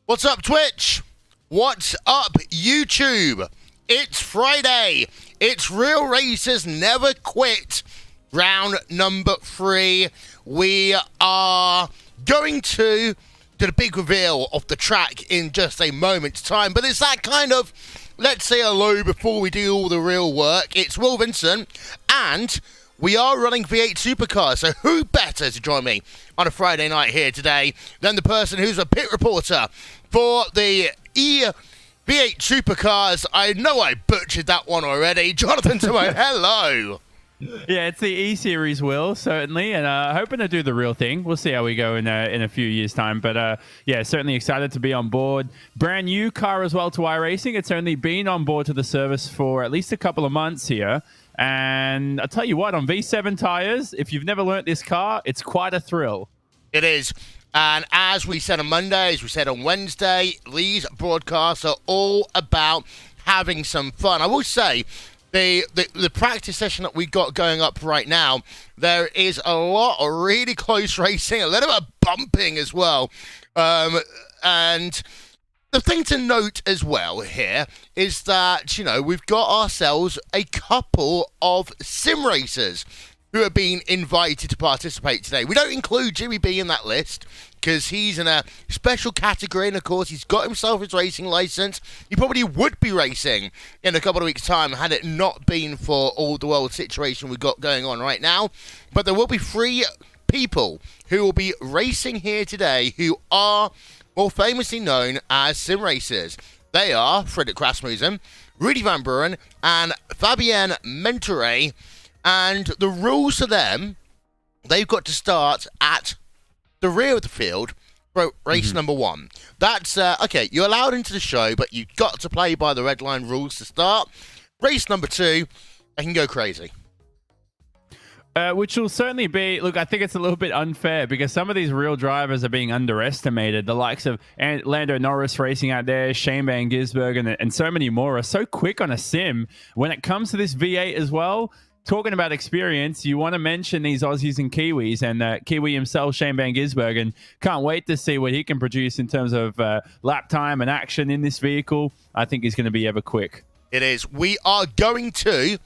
What's up, Twitch? What's up, YouTube? It's Friday. It's Real Racers Never Quit. Round number 3. We are going to do the big reveal of the track in just a moment's time. But it's that kind of, let's say hello before we do all the real work. It's Will Vincent, and we are running V8 Supercars, so who better to join me on a Friday night here today than the person who's a pit reporter for the V8 Supercars. I know I butchered that one already. Jonathan Simone, hello. Yeah, it's the E-Series, Will, certainly, and hoping to do the real thing. We'll see how we go in a few years' time, but yeah, certainly excited to be on board. Brand new car as well to iRacing. It's only been on board to the service for at least a couple of months here. And I'll tell you what, on V7 tires, if you've never learnt this car, it's quite a thrill. It is. And as we said on Monday, as we said on Wednesday, these broadcasts are all about having some fun. I will say, the practice session that we got going up right now, there is a lot of really close racing, a little bit of bumping as well. And the thing to note as well here is that, you know, we've got ourselves a couple of sim racers who are being invited to participate today. We don't include Jimmy B in that list because he's in a special category, and of course he's got himself his racing license. He probably would be racing in a couple of weeks' time had it not been for all the world situation we've got going on right now. But there will be 3 people who will be racing here today who are more famously known as sim racers. They are Fredrik Rasmussen, Rudy Van Buren, and Fabienne Mentore. And the rules for them, they've got to start at the rear of the field for race number 1. That's, okay, you're allowed into the show, but you've got to play by the red line rules to start. Race number 2, they can go crazy. Which will certainly be, look, I think it's a little bit unfair because some of these real drivers are being underestimated. The likes of Lando Norris racing out there, Shane Van Gisbergen, and so many more are so quick on a sim. When it comes to this V8 as well, talking about experience, you want to mention these Aussies and Kiwis, and Kiwi himself, Shane Van Gisbergen, can't wait to see what he can produce in terms of lap time and action in this vehicle. I think he's going to be ever quick. It is. We are going to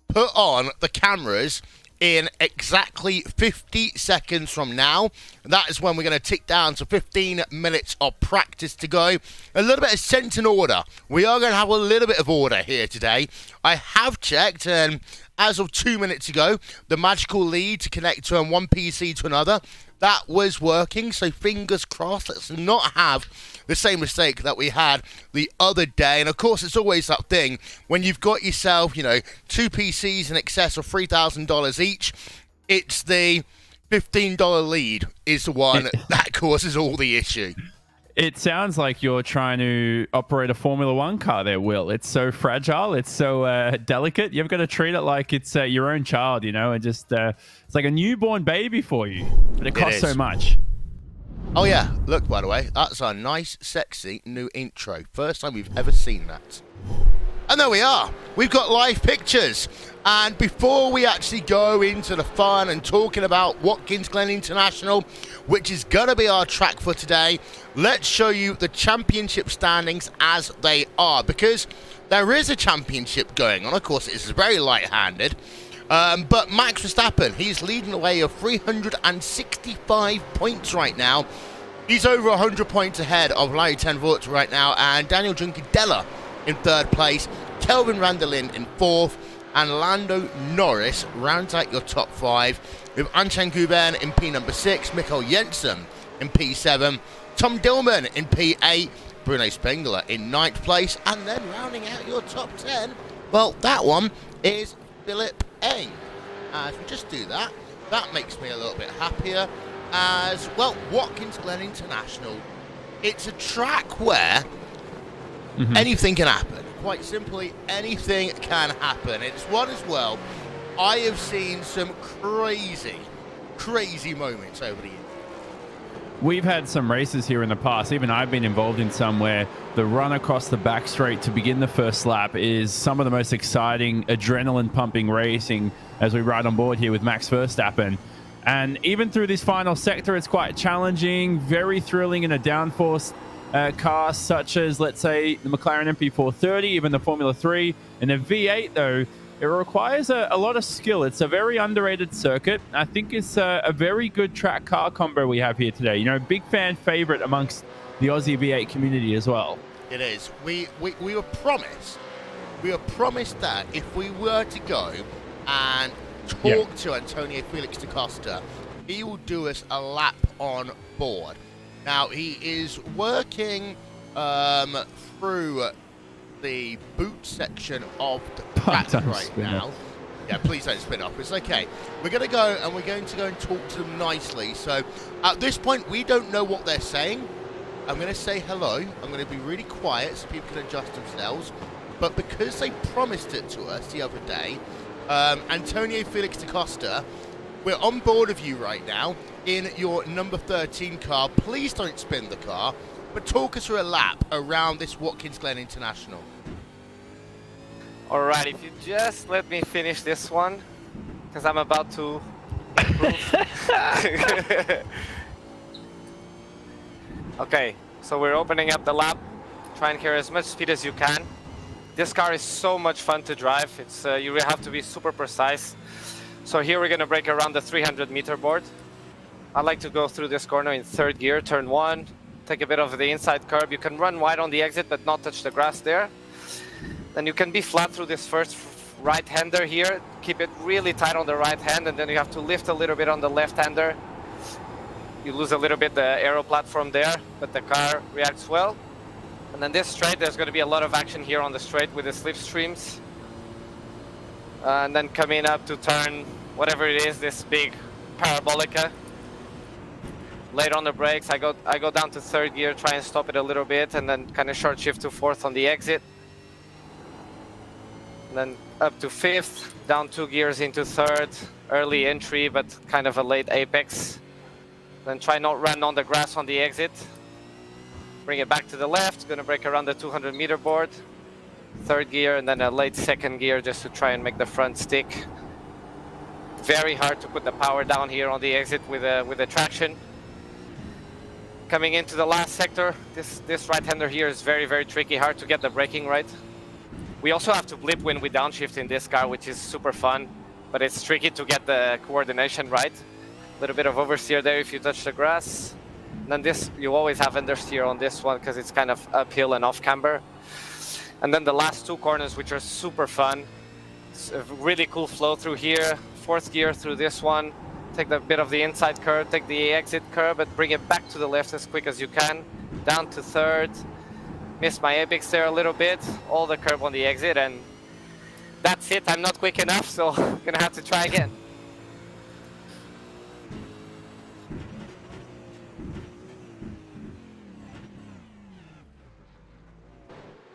put on the cameras in exactly 50 seconds from now. That is when we're going to tick down to 15 minutes of practice to go. A little bit of sense and order. We are going to have a little bit of order here today. I have checked, and as of 2 minutes ago, the magical lead to connect from one PC to another, that was working, so fingers crossed. Let's not have the same mistake that we had the other day. And of course, it's always that thing when you've got yourself, you know, 2 PCs in excess of $3,000 each. It's the $15 lead is the one that causes all the issue. It sounds like you're trying to operate a Formula One car there, Will. It's so fragile. It's so delicate. You've got to treat it like it's your own child, you know, and just it's like a newborn baby for you. But it costs so much. Oh, yeah. Look, by the way, that's a nice, sexy new intro. First time we've ever seen that. And there we are. We've got live pictures. And before we actually go into the fun and talking about Watkins Glen International, which is going to be our track for today, let's show you the championship standings as they are. Because there is a championship going on. Of course, it's very light-handed. But Max Verstappen, he's leading the way of 365 points right now. He's over 100 points ahead of Larry Ten Voort right now. And Daniel Juncadella in 3rd place. Kelvin Randelin in 4th. And Lando Norris rounds out your top 5 with Anshan Guben in P number 6, Mikael Jensen in P7, Tom Dillman in P8, Bruno Spengler in 9th place, and then rounding out your top 10, well, that one is Philip Eng. If we just do that, that makes me a little bit happier. As well, Watkins Glen International, it's a track where anything can happen. Quite simply, anything can happen. It's one as well. I have seen some crazy moments over the years. We've had some races here in the past. Even I've been involved in some where the run across the back straight to begin the first lap is some of the most exciting, adrenaline-pumping racing as we ride on board here with Max Verstappen. And even through this final sector, it's quite challenging, very thrilling in a downforce. cars such as, let's say, the McLaren MP430, even the Formula 3. And the V8, though, it requires a lot of skill. It's a very underrated circuit. I think it's a very good track car combo we have here today. You know, big fan favorite amongst the Aussie V8 community as well. It is. We were promised that if we were to go and talk to Antonio Felix da Costa, he will do us a lap on board. Now, he is working through the boot section of the track right now. Yeah, please don't spin off. It's okay. We're going to go and talk to them nicely. So at this point, we don't know what they're saying. I'm going to say hello. I'm going to be really quiet so people can adjust themselves. But because they promised it to us the other day, Antonio Felix da Costa, we're on board of you right now in your number 13 car. Please don't spin the car, but talk us through a lap around this Watkins Glen International. All right, if you just let me finish this one, because I'm about to improve. Okay, so we're opening up the lap. Try and carry as much speed as you can. This car is so much fun to drive. It's you really have to be super precise. So here we're going to brake around the 300-meter board. I like to go through this corner in third gear, turn 1, take a bit of the inside curb. You can run wide on the exit, but not touch the grass there. Then you can be flat through this first right-hander here. Keep it really tight on the right hand, and then you have to lift a little bit on the left-hander. You lose a little bit the aero platform there, but the car reacts well. And then this straight, there's going to be a lot of action here on the straight with the slipstreams. And then coming up to turn, whatever it is, this big parabolica. Late on the brakes, I go down to third gear, try and stop it a little bit, and then kind of short shift to fourth on the exit. And then up to fifth, down 2 gears into third, early entry, but kind of a late apex. Then try not run on the grass on the exit. Bring it back to the left, gonna brake around the 200-meter board. Third gear, and then a late second gear just to try and make the front stick. Very hard to put the power down here on the exit with a traction. Coming into the last sector, this right-hander here is very, very tricky, hard to get the braking right. We also have to blip when we downshift in this car, which is super fun, but it's tricky to get the coordination right. A little bit of oversteer there if you touch the grass. And then this, you always have understeer on this one because it's kind of uphill and off camber. And then the last 2 corners, which are super fun. It's a really cool flow through here. Fourth gear through this one. Take a bit of the inside curve, take the exit curve, but bring it back to the left as quick as you can. Down to third. Missed my apex there a little bit. All the curve on the exit, and that's it. I'm not quick enough, so I'm gonna have to try again.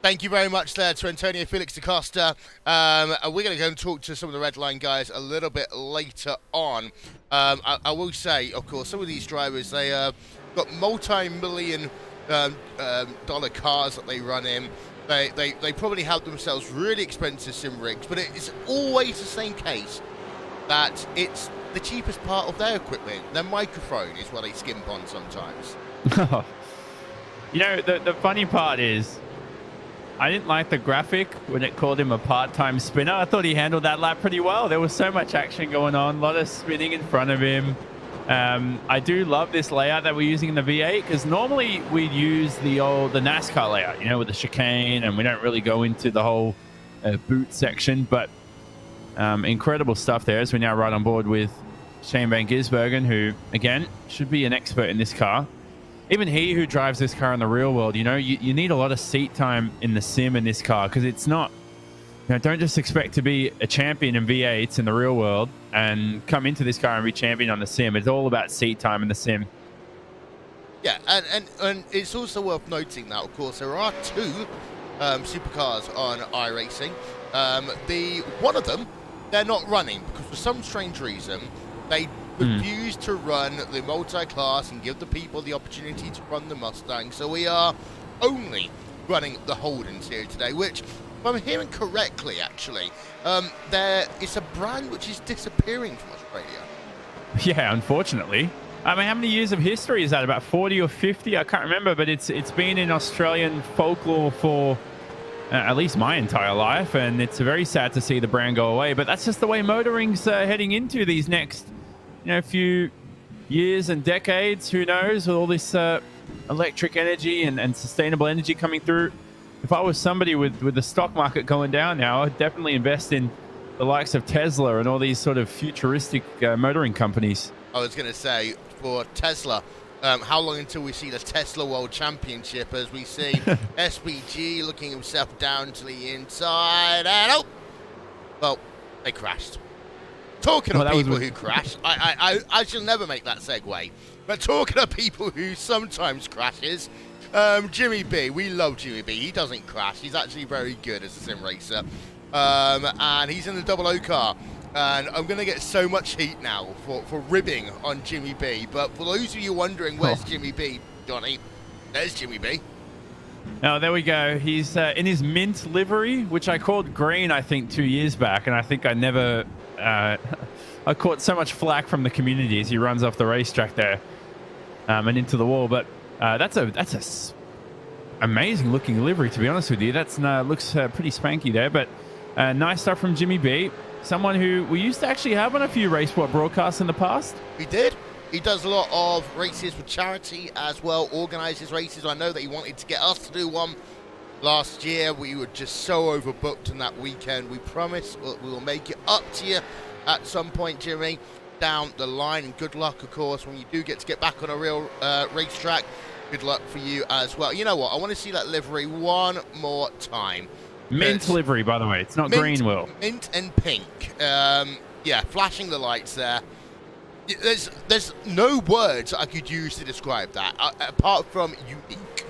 Thank you very much there to Antonio Felix da Costa. We're going to go and talk to some of the Red Line guys a little bit later on. I will say, of course, some of these drivers, they got multi-million dollar cars that they run in. They probably have themselves really expensive sim rigs, but it's always the same case that it's the cheapest part of their equipment. Their microphone is what they skimp on sometimes. You know, the funny part is, I didn't like the graphic when it called him a part-time spinner. I thought he handled that lap pretty well. There was so much action going on, a lot of spinning in front of him. I do love this layout that we're using in the V8 because normally we'd use the NASCAR layout, you know, with the chicane, and we don't really go into the whole boot section. But incredible stuff there as we now ride on board with Shane Van Gisbergen, who, again, should be an expert in this car. Even he who drives this car in the real world, you know, you need a lot of seat time in the sim in this car because it's not, you know, don't just expect to be a champion in V8s in the real world and come into this car and be champion on the sim. It's all about seat time in the sim. Yeah, and it's also worth noting that, of course, there are 2 supercars on iRacing. One of them, they're not running because for some strange reason, they refuse to run the multi-class and give the people the opportunity to run the Mustang. So we are only running the Holdens here today, which, if I'm hearing correctly, actually, it's a brand which is disappearing from Australia. Yeah, unfortunately. I mean, how many years of history is that? About 40 or 50? I can't remember, but it's been in Australian folklore for at least my entire life, and it's very sad to see the brand go away. But that's just the way motoring's heading into these next, few years and decades. Who knows? With all this electric energy and sustainable energy coming through. If I was somebody with the stock market going down now, I'd definitely invest in the likes of Tesla and all these sort of futuristic motoring companies. I was going to say, for Tesla, how long until we see the Tesla World Championship as we see SBG looking himself down to the inside, and well, they crashed. Talking of people who crash, I shall never make that segue, but talking of people who sometimes crashes, Jimmy B, we love Jimmy B. He doesn't crash. He's actually very good as a sim racer. And he's in the 00 car. And I'm going to get so much heat now for ribbing on Jimmy B. But for those of you wondering, where's Jimmy B, Johnny? There's Jimmy B. Oh, there we go. He's in his mint livery, which I called green, I think, 2 years back. And I think I never... I caught so much flack from the community as he runs off the racetrack there and into the wall. But that's a amazing looking livery, to be honest with you. That's looks pretty spanky there, but nice stuff from Jimmy B. Someone who we used to actually have on a few Racesport broadcasts in the past. He did. He does a lot of races for charity as well, organises races. I know that he wanted to get us to do one last year. We were just so overbooked on that weekend. We promise we will make it up to you at some point, Jimmy, down the line. And good luck, of course, when you do get to get back on a real racetrack. Good luck for you as well. You know what? I want to see that livery one more time. Mint livery, by the way. It's not green, Will. Mint and pink. Yeah, flashing the lights there. There's no words I could use to describe that, apart from unique.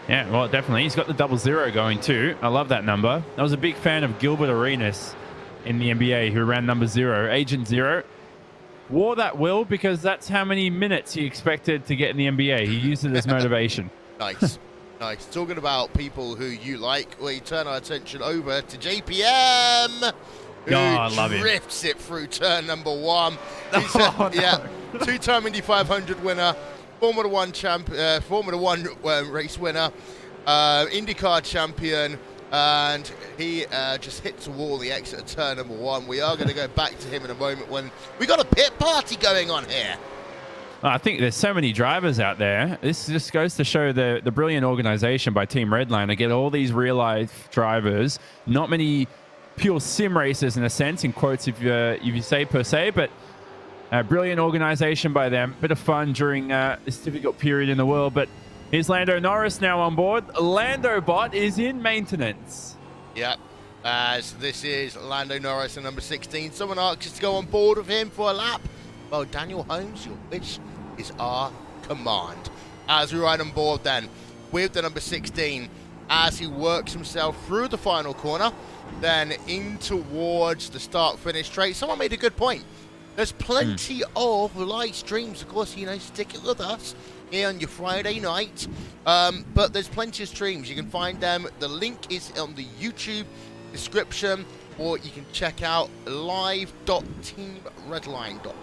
Yeah, well, definitely. He's got the 00 going too. I love that number. I was a big fan of Gilbert Arenas in the NBA, who ran number 0, Agent 0. Wore that, Will, because that's how many minutes he expected to get in the NBA. He used it as motivation. Nice. Nice. Talking about people who you like, we turn our attention over to JPM, who drifts it through turn number 1. He's yeah, 2-time Indy 500 winner, Formula 1 race winner, IndyCar champion, and he just hits the wall, the exit of turn number 1. We are going to go back to him in a moment when we got a pit party going on here. I think there's so many drivers out there. This just goes to show the brilliant organization by Team Redline to get all these real-life drivers. Not many pure sim racers, in a sense, in quotes if you say per se, but brilliant organization by them. Bit of fun during this difficult period in the world. But here's Lando Norris now on board. Lando Bot is in maintenance. Yep. As this is Lando Norris at number 16. Someone asked us to go on board with him for a lap. Well, Daniel Holmes, your wish is our command. As we ride on board then with the number 16 as he works himself through the final corner, then in towards the start-finish straight. Someone made a good point. There's plenty of live streams, of course, stick it with us here on your Friday night. But there's plenty of streams. You can find them. The link is on the YouTube description, or you can check out live.teamredline.co.uk,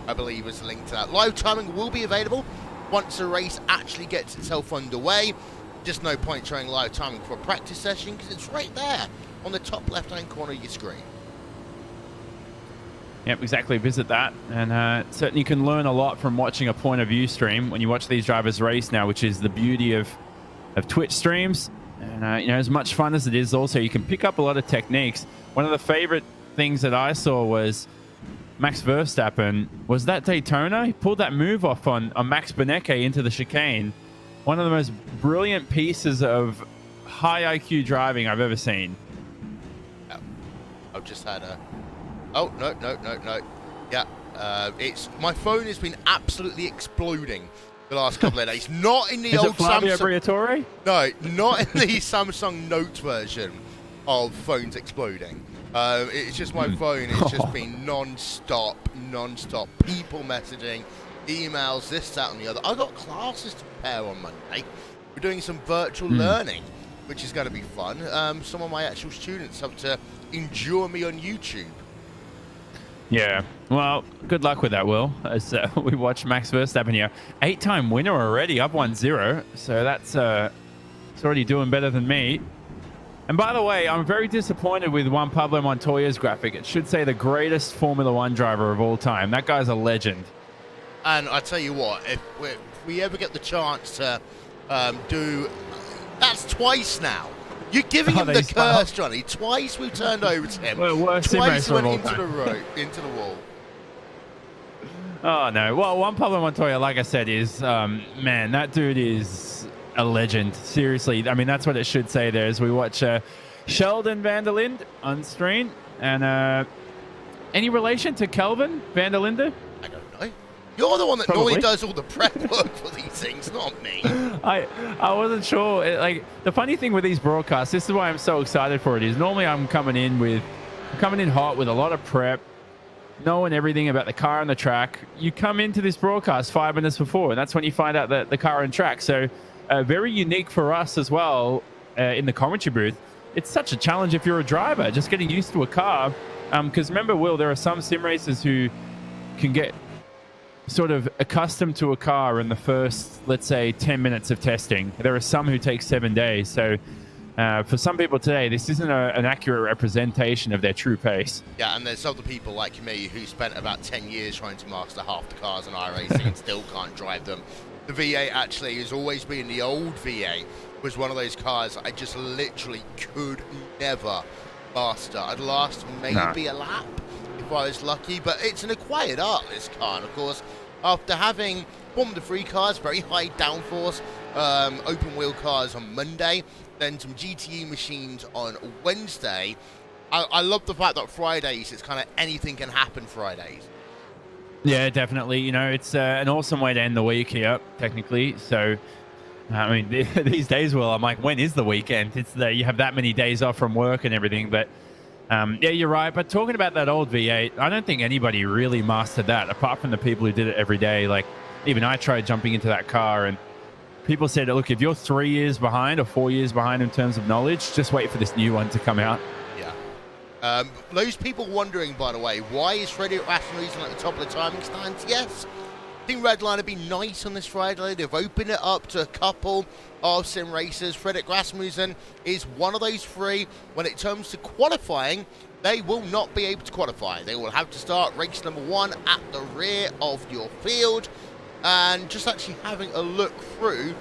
I believe is the link to that. Live timing will be available once the race actually gets itself underway. Just no point showing live timing for a practice session because it's right there on the top left-hand corner of your screen. Yep, exactly. Visit that. And certainly you can learn a lot from watching a point of view stream when you watch these drivers race now, which is the beauty of Twitch streams. And, as much fun as it is, also, you can pick up a lot of techniques. One of the favorite things that I saw was Max Verstappen. Was that Daytona? He pulled that move off on Max Benecke into the chicane. One of the most brilliant pieces of high IQ driving I've ever seen. I've just had a... Oh, no. Yeah, my phone has been absolutely exploding the last couple of days. Not in the old Flavio Samsung... Briatore? No, not in the Samsung Note version of phones exploding. It's just my phone. It's just been non-stop. People messaging, emails, this, that, and the other. I've got classes to prepare on Monday. We're doing some virtual learning, which is going to be fun. Some of my actual students have to endure me on YouTube. Yeah. Well, good luck with that, Will. As we watch Max Verstappen here, 8-time winner already, up 1-0. So that's it's already doing better than me. And by the way, I'm very disappointed with Juan Pablo Montoya's graphic. It should say the greatest Formula One driver of all time. That guy's a legend. And I tell you what, if we ever get the chance to do, that's twice now. You're giving him the curse, Johnny. Twice we've turned over to him. Twice he went into the wall. Oh no! Well, Juan Pablo Montoya, like I said, is man, that dude is a legend. Seriously, I mean that's what it should say there as we watch Sheldon van der Linde on screen. And any relation to Kelvin van der Linde? I don't know. You're the one that normally does all the prep work for these things, not me. I wasn't sure. Like the funny thing with these broadcasts, this is why I'm so excited for it. Is normally I'm coming in hot with a lot of prep, knowing everything about the car and the track. You come into this broadcast 5 minutes before, and that's when you find out the car and track. So very unique for us as well in the commentary booth. It's such a challenge if you're a driver, just getting used to a car. Because remember, Will, there are some sim racers who can get sort of accustomed to a car in the first, let's say, 10 minutes of testing. There are some who take 7 days. So for some people today, this isn't an accurate representation of their true pace. Yeah, and there's other people like me who spent about 10 years trying to master half the cars in iRacing and still can't drive them. The V8 actually has always been, the old V8 was one of those cars I just literally could never master. I'd last maybe a lap if I was lucky, but it's an acquired art, this car. And of course, after having Formula 3 cars, very high downforce, open wheel cars on Monday, then some GTE machines on Wednesday, I love the fact that Fridays, it's kind of anything can happen Fridays. Yeah, definitely. You know, it's an awesome way to end the week here, technically. So, I mean, these days, Will, I'm like, when is the weekend? It's you have that many days off from work and everything, but yeah, you're right. But talking about that old V8, I don't think anybody really mastered that, apart from the people who did it every day. Like, even I tried jumping into that car, and people said, look, if you're 3 years behind or 4 years behind in terms of knowledge, just wait for this new one to come out. Yeah. Those people wondering, by the way, why is Frederick Rasmussen at the top of the timing stands? Yes, Team Redline have been nice on this Friday. They've opened it up to a couple of sim racers. Frederick Rasmussen is one of those three. When it comes to qualifying, they will not be able to qualify. They will have to start race number 1 at the rear of your field. And just actually having a look through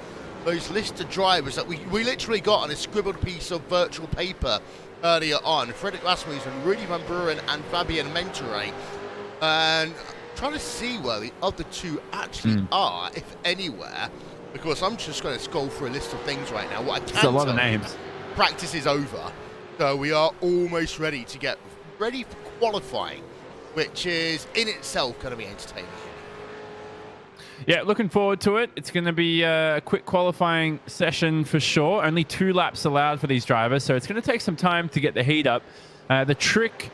those list of drivers that we literally got on a scribbled piece of virtual paper earlier on. Frederick Rasmussen, Rudy Van Buren, and Fabian Mentere. And trying to see where the other two actually are, if anywhere, because I'm just going to scroll through a list of things right now. What I can It's a lot of names. Practice is over, so we are almost ready to get ready for qualifying, which is in itself going to be entertaining. Yeah, looking forward to it. It's going to be a quick qualifying session for sure. Only 2 laps allowed for these drivers, so it's going to take some time to get the heat up. The trick,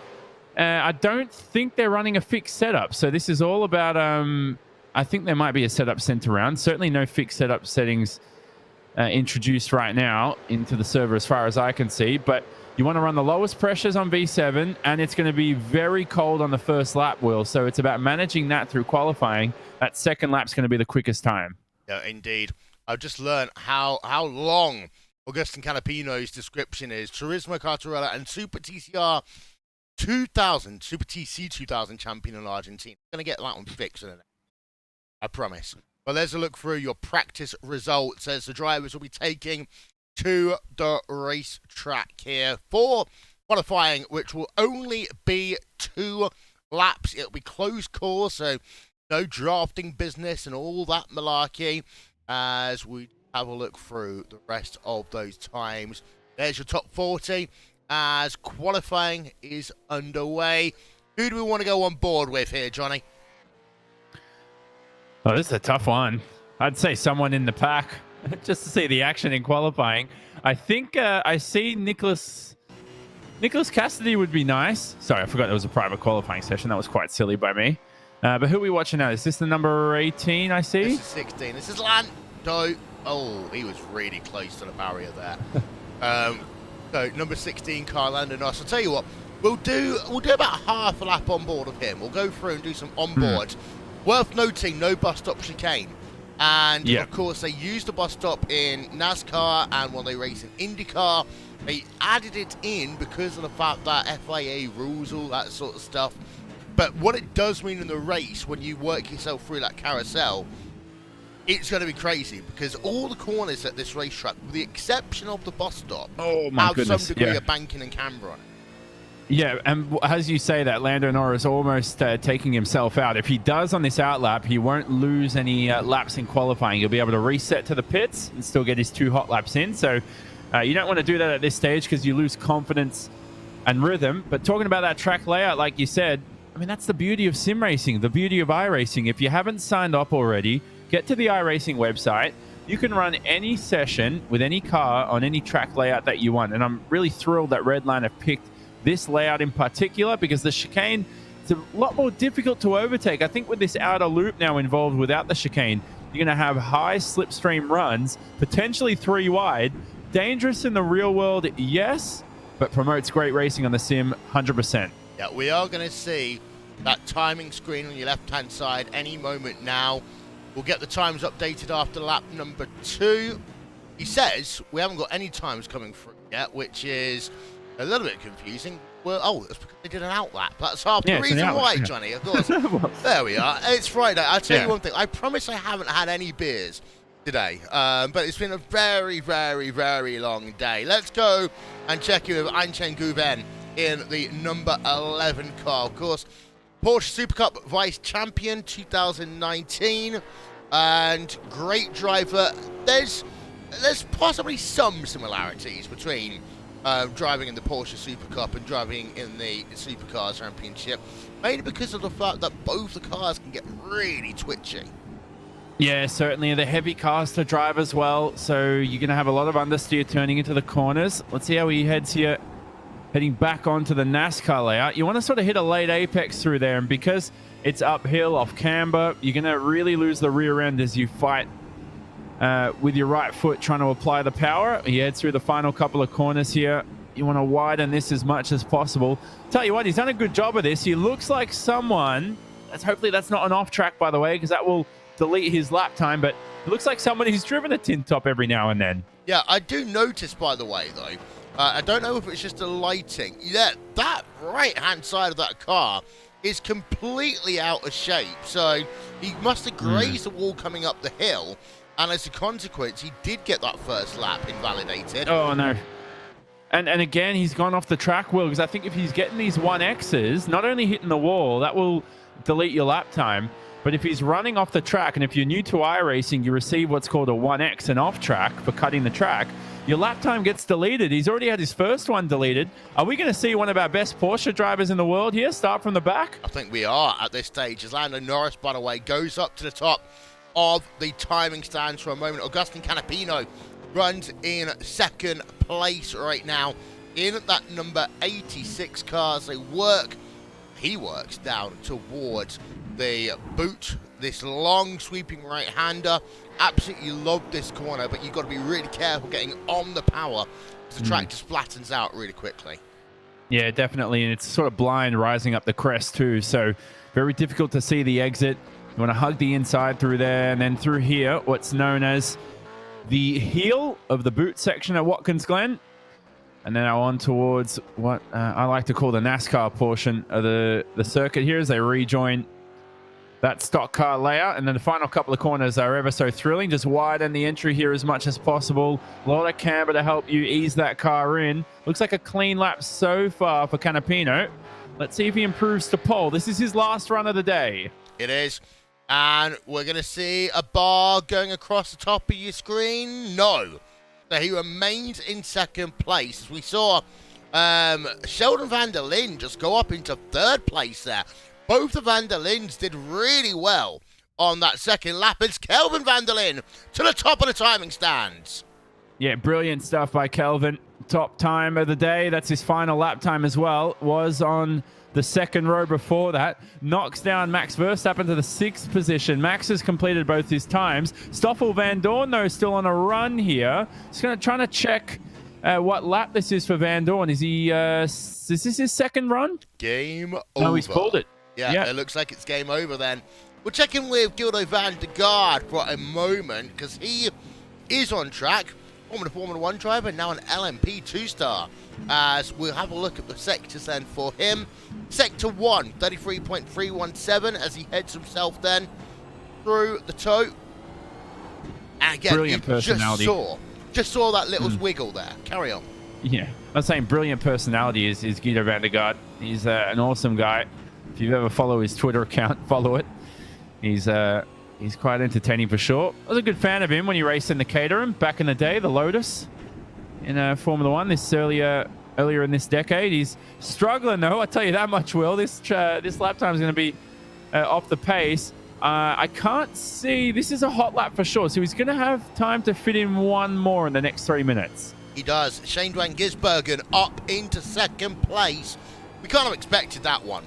I don't think they're running a fixed setup, so this is all about, I think there might be a setup sent around. Certainly no fixed setup settings introduced right now into the server as far as I can see, but you want to run the lowest pressures on V7, and it's going to be very cold on the first lap, Will. So it's about managing that through qualifying. That second lap's going to be the quickest time. Yeah, indeed. I've just learned how long Augustin Canapino's description is. Turismo Cartarella and Super TCR 2000, Super TC 2000 champion in Argentina. I'm going to get that one fixed in a minute. I promise. Well, there's a look through your practice results as the drivers will be taking to the race track here for qualifying, which will only be 2 laps. It'll be closed course, so no drafting business and all that malarkey as we have a look through the rest of those times. There's your top 40 as qualifying is underway. Who do we want to go on board with here, Johnny? Oh, this is a tough one. I'd say someone in the pack just to see the action in qualifying. I think I see Nicholas Cassidy would be nice. Sorry, I forgot there was a private qualifying session. That was quite silly by me. But who are we watching now? Is this the number 18 I see? This is 16. This is Lando. Oh, he was really close to the barrier there. So number 16, Carl Lando Norris. I'll tell you what, We'll do about half a lap on board of him. We'll go through and do some onboard. Worth noting, no bus stop chicane. And of course, they use the bus stop in NASCAR and when they race in IndyCar. They added it in because of the fact that FIA rules, all that sort of stuff. But what it does mean in the race, when you work yourself through that carousel, it's going to be crazy because all the corners at this racetrack, with the exception of the bus stop, have some degree of banking and camber on it. Yeah, and as you say that, Lando Norris almost taking himself out. If he does on this outlap, he won't lose any laps in qualifying. He'll be able to reset to the pits and still get his 2 hot laps in. So you don't want to do that at this stage because you lose confidence and rhythm. But talking about that track layout, like you said, I mean, that's the beauty of sim racing, the beauty of iRacing. If you haven't signed up already, get to the iRacing website. You can run any session with any car on any track layout that you want. And I'm really thrilled that Redline have picked this layout in particular because the chicane is a lot more difficult to overtake. I think with this outer loop now involved without the chicane, you're going to have high slipstream runs, potentially 3 wide. Dangerous in the real world, yes, but promotes great racing on the sim, 100%. Yeah, we are going to see that timing screen on your left-hand side any moment now. We'll get the times updated after lap number 2. He says we haven't got any times coming through yet, which is a little bit confusing. Well, that's because they did an outlap. That's half the reason why, Johnny, of course. There we are. It's Friday. I'll tell you one thing. I promise I haven't had any beers today, but it's been a very, very, very long day. Let's go and check in with Anchen Guven in the number 11 car. Of course, Porsche Super Cup Vice Champion 2019, and great driver. There's possibly some similarities between driving in the Porsche Super Cup and driving in the Supercars Championship, mainly because of the fact that both the cars can get really twitchy. Yeah, certainly the heavy cars to drive as well, so you're going to have a lot of understeer turning into the corners. Let's see how he heads here, heading back onto the NASCAR layout. You want to sort of hit a late apex through there, and because it's uphill off camber, you're going to really lose the rear end as you fight with your right foot trying to apply the power. He heads through the final couple of corners here. You want to widen this as much as possible. Tell you what, he's done a good job of this. He looks like someone, hopefully that's not an off track, by the way, because that will delete his lap time, but it looks like someone who's driven a tin top every now and then. Yeah, I do notice, by the way, though, I don't know if it's just the lighting. Yeah, that right-hand side of that car is completely out of shape. So he must have grazed the wall coming up the hill, and as a consequence, he did get that first lap invalidated. Oh, no. And again, he's gone off the track, Will, because I think if he's getting these 1Xs, not only hitting the wall, that will delete your lap time, but if he's running off the track, and if you're new to iRacing, you receive what's called a 1X, an off track, for cutting the track, your lap time gets deleted. He's already had his first one deleted. Are we going to see one of our best Porsche drivers in the world here start from the back? I think we are at this stage, as Lando Norris, by the way, goes up to the top of the timing stands for a moment. Agustin Canapino runs in second place right now in that number 86 car as he works down towards the boot, this long sweeping right-hander. Absolutely love this corner, but you've got to be really careful getting on the power because the track just flattens out really quickly. Yeah, definitely, and it's sort of blind rising up the crest too, so very difficult to see the exit. You want to hug the inside through there, and then through here, what's known as the heel of the boot section at Watkins Glen, and then on towards what I like to call the NASCAR portion of the circuit here as they rejoin that stock car layout. And then the final couple of corners are ever so thrilling. Just widen the entry here as much as possible. A lot of camber to help you ease that car in. Looks like a clean lap so far for Canapino. Let's see if he improves to pole. This is his last run of the day. It is. And we're going to see a bar going across the top of your screen. No. So he remains in second place. As we saw Sheldon van der Linde just go up into third place there. Both the van der Lindes did really well on that second lap. It's Kelvin van der Linde to the top of the timing stands. Yeah, brilliant stuff by Kelvin. Top time of the day. That's his final lap time as well. Was on the second row before that. Knocks down Max Verstappen to the 6th position. Max has completed both his times. Stoffel Van Dorn, though, still on a run here. He's going to try to check what lap this is for Van Dorn. Is this his second run? Game over. No, he's called it. Yeah, it looks like it's game over then. We'll check in with Gildo van der Gaard for a moment because he is on track. Former Formula 1 driver, now an LMP 2-star. As we'll have a look at the sectors then for him. Sector 1, 33.317 as he heads himself then through the toe. And again, brilliant personality. Just saw that little wiggle there. Carry on. Yeah, I'm saying brilliant personality is Guido van der Gaard. He's an awesome guy. If you've ever followed his Twitter account, follow it. He's quite entertaining for sure. I was a good fan of him when he raced in the Caterham back in the day, the Lotus, in Formula 1 earlier in this decade. He's struggling though, I tell you that much, Will. This lap time is going to be off the pace. I can't see. This is a hot lap for sure, so he's going to have time to fit in one more in the next 3 minutes. He does. Shane van Gisbergen up into second place. We kind of expected that one.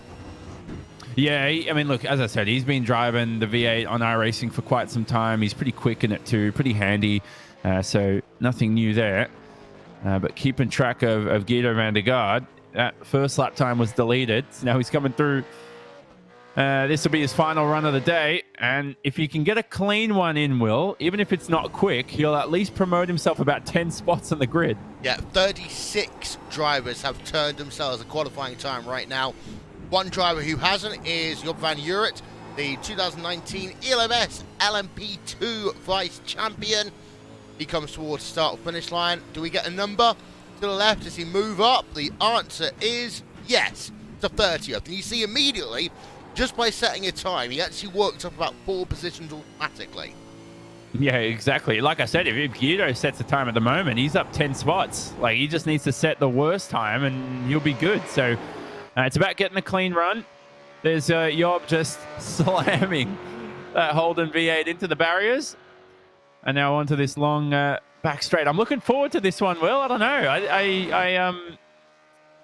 Yeah, I mean, look, as I said, he's been driving the V8 on iRacing for quite some time. He's pretty quick in it too, pretty handy. So nothing new there. But keeping track of Guido van der Gaard, that first lap time was deleted. So now he's coming through. This will be his final run of the day. And if he can get a clean one in, Will, even if it's not quick, he'll at least promote himself about 10 spots on the grid. Yeah, 36 drivers have turned themselves a qualifying time right now. One driver who hasn't is Job van Uret, the 2019 ELMS LMP2 vice champion. He comes towards the start-finish line. Do we get a number to the left? Does he move up? The answer is yes, to 30th. And you see immediately, just by setting a time, he actually worked up about 4 positions automatically. Yeah, exactly. Like I said, if Guido sets a time at the moment, he's up 10 spots. Like, he just needs to set the worst time and he'll be good. So it's about getting a clean run. There's Job just slamming that Holden V8 into the barriers. And now onto this long back straight. I'm looking forward to this one, Will. I don't know.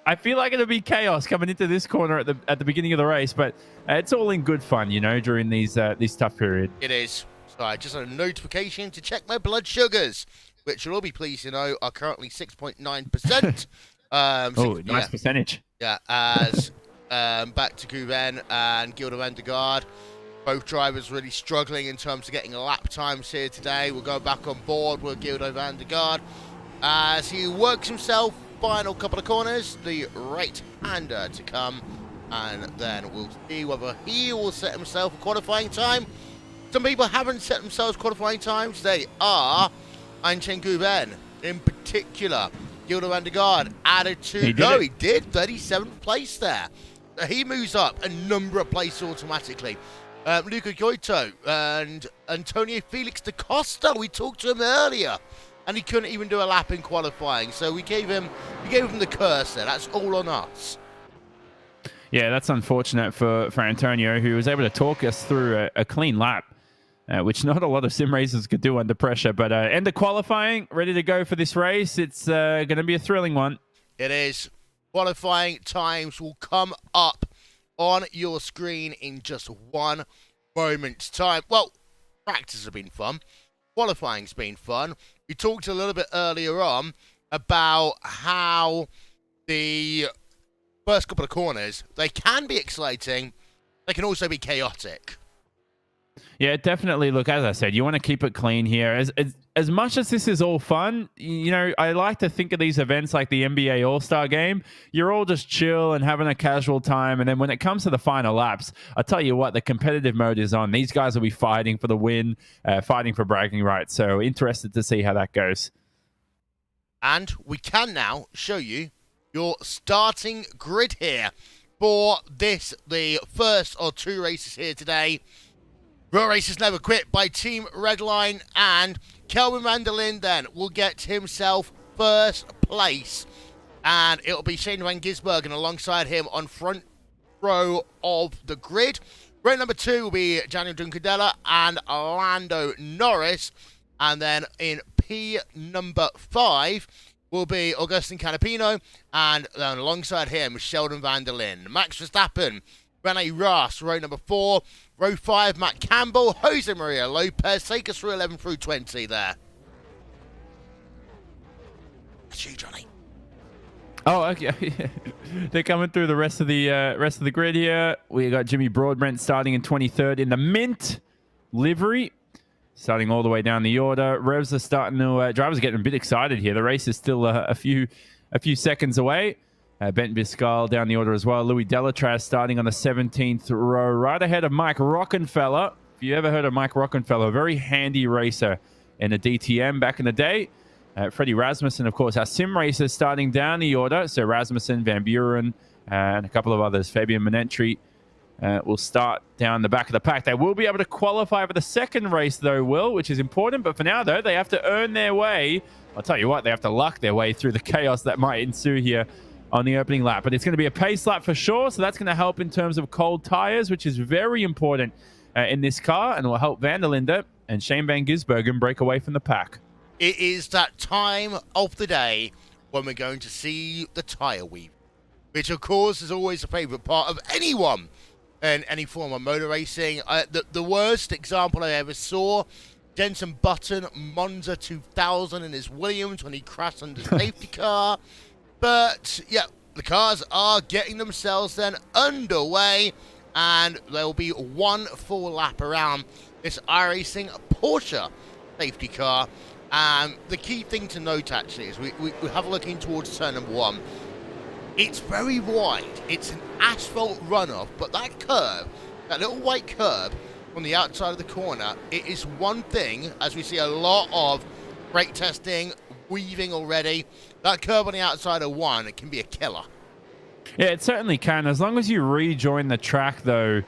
I feel like it'll be chaos coming into this corner at the beginning of the race, but it's all in good fun, you know, during these tough period. It is. So I just had a notification to check my blood sugars, which you'll all be pleased to know are currently 6.9%. Nice percentage. Yeah, as back to Guven and Gildo van der Gaard. Both drivers really struggling in terms of getting lap times here today. We'll go back on board with Gildo van der Gaard as he works himself final couple of corners, the right-hander to come, and then we'll see whether he will set himself a qualifying time. Some people haven't set themselves qualifying times. They are Einstein Guven in particular. Gildo van der Gaard added to... He did. 37th place there. He moves up a number of places automatically. Luca Goito and Antonio Felix da Costa, we talked to him earlier, and he couldn't even do a lap in qualifying. So we gave him the curse there. That's all on us. Yeah, that's unfortunate for Antonio, who was able to talk us through a clean lap, which not a lot of sim racers could do under pressure. But end of qualifying, ready to go for this race. It's going to be a thrilling one. It is. Qualifying times will come up on your screen in just one moment's time. Well, practice has been fun. Qualifying's been fun. We talked a little bit earlier on about how the first couple of corners, they can be exciting. They can also be chaotic. Yeah, definitely. Look, as I said, you want to keep it clean here. As much as this is all fun, you know, I like to think of these events like the NBA All-Star Game. You're all just chill and having a casual time. And then when it comes to the final laps, I'll tell you what, the competitive mode is on. These guys will be fighting for the win, fighting for bragging rights. So interested to see how that goes. And we can now show you your starting grid here for this, the first of 2 races here today. Real Races Never Quit by Team Redline, and Kelvin van der Linde then will get himself first place, and it'll be Shane van Gisbergen alongside him on front row of the grid. Row number 2 will be Daniel Duncadella and Lando Norris, and then in P number 5 will be Augustin Canapino, and then alongside him Sheldon van der Linde. Max Verstappen, Rene Rast, row number 4. Row 5, Matt Campbell, Jose Maria Lopez. Take us through 11 through 20 there. to you, Johnny. Oh, okay. They're coming through the rest of the grid here. We got Jimmy Broadbent starting in 23rd in the mint livery, starting all the way down the order. Revs are starting to drivers are getting a bit excited here. The race is still a few seconds away. Bent Biscal down the order as well. Louis Delatraz starting on the 17th row, right ahead of Mike Rockenfeller. If you ever heard of Mike Rockenfeller, a very handy racer in a DTM back in the day. Freddie Rasmussen, of course, our sim racers starting down the order. So Rasmussen, Van Buren, and a couple of others. Fabian Menentri will start down the back of the pack. They will be able to qualify for the second race, though, Will, which is important. But for now, though, they have to earn their way. I'll tell you what, they have to luck their way through the chaos that might ensue here on the opening lap. But it's going to be a pace lap for sure. So that's going to help in terms of cold tires, which is very important in this car, and will help Van der Linde and Shane Van Gisbergen break away from the pack. It is that time of the day when we're going to see the tyre weave, which of course is always a favourite part of anyone in any form of motor racing. The worst example I ever saw, Jenson Button, Monza 2000 in his Williams when he crashed under the safety car. But yeah, the cars are getting themselves then underway, and there will be one full lap around this iRacing Porsche safety car. The key thing to note, actually, is we have a look in towards turn number 1. It's very wide. It's an asphalt runoff, but that curve, that little white curve on the outside of the corner, it is one thing, as we see a lot of brake testing, weaving already. That curve on the outside of 1, it can be a killer. Yeah, it certainly can. As long as you rejoin the track, though,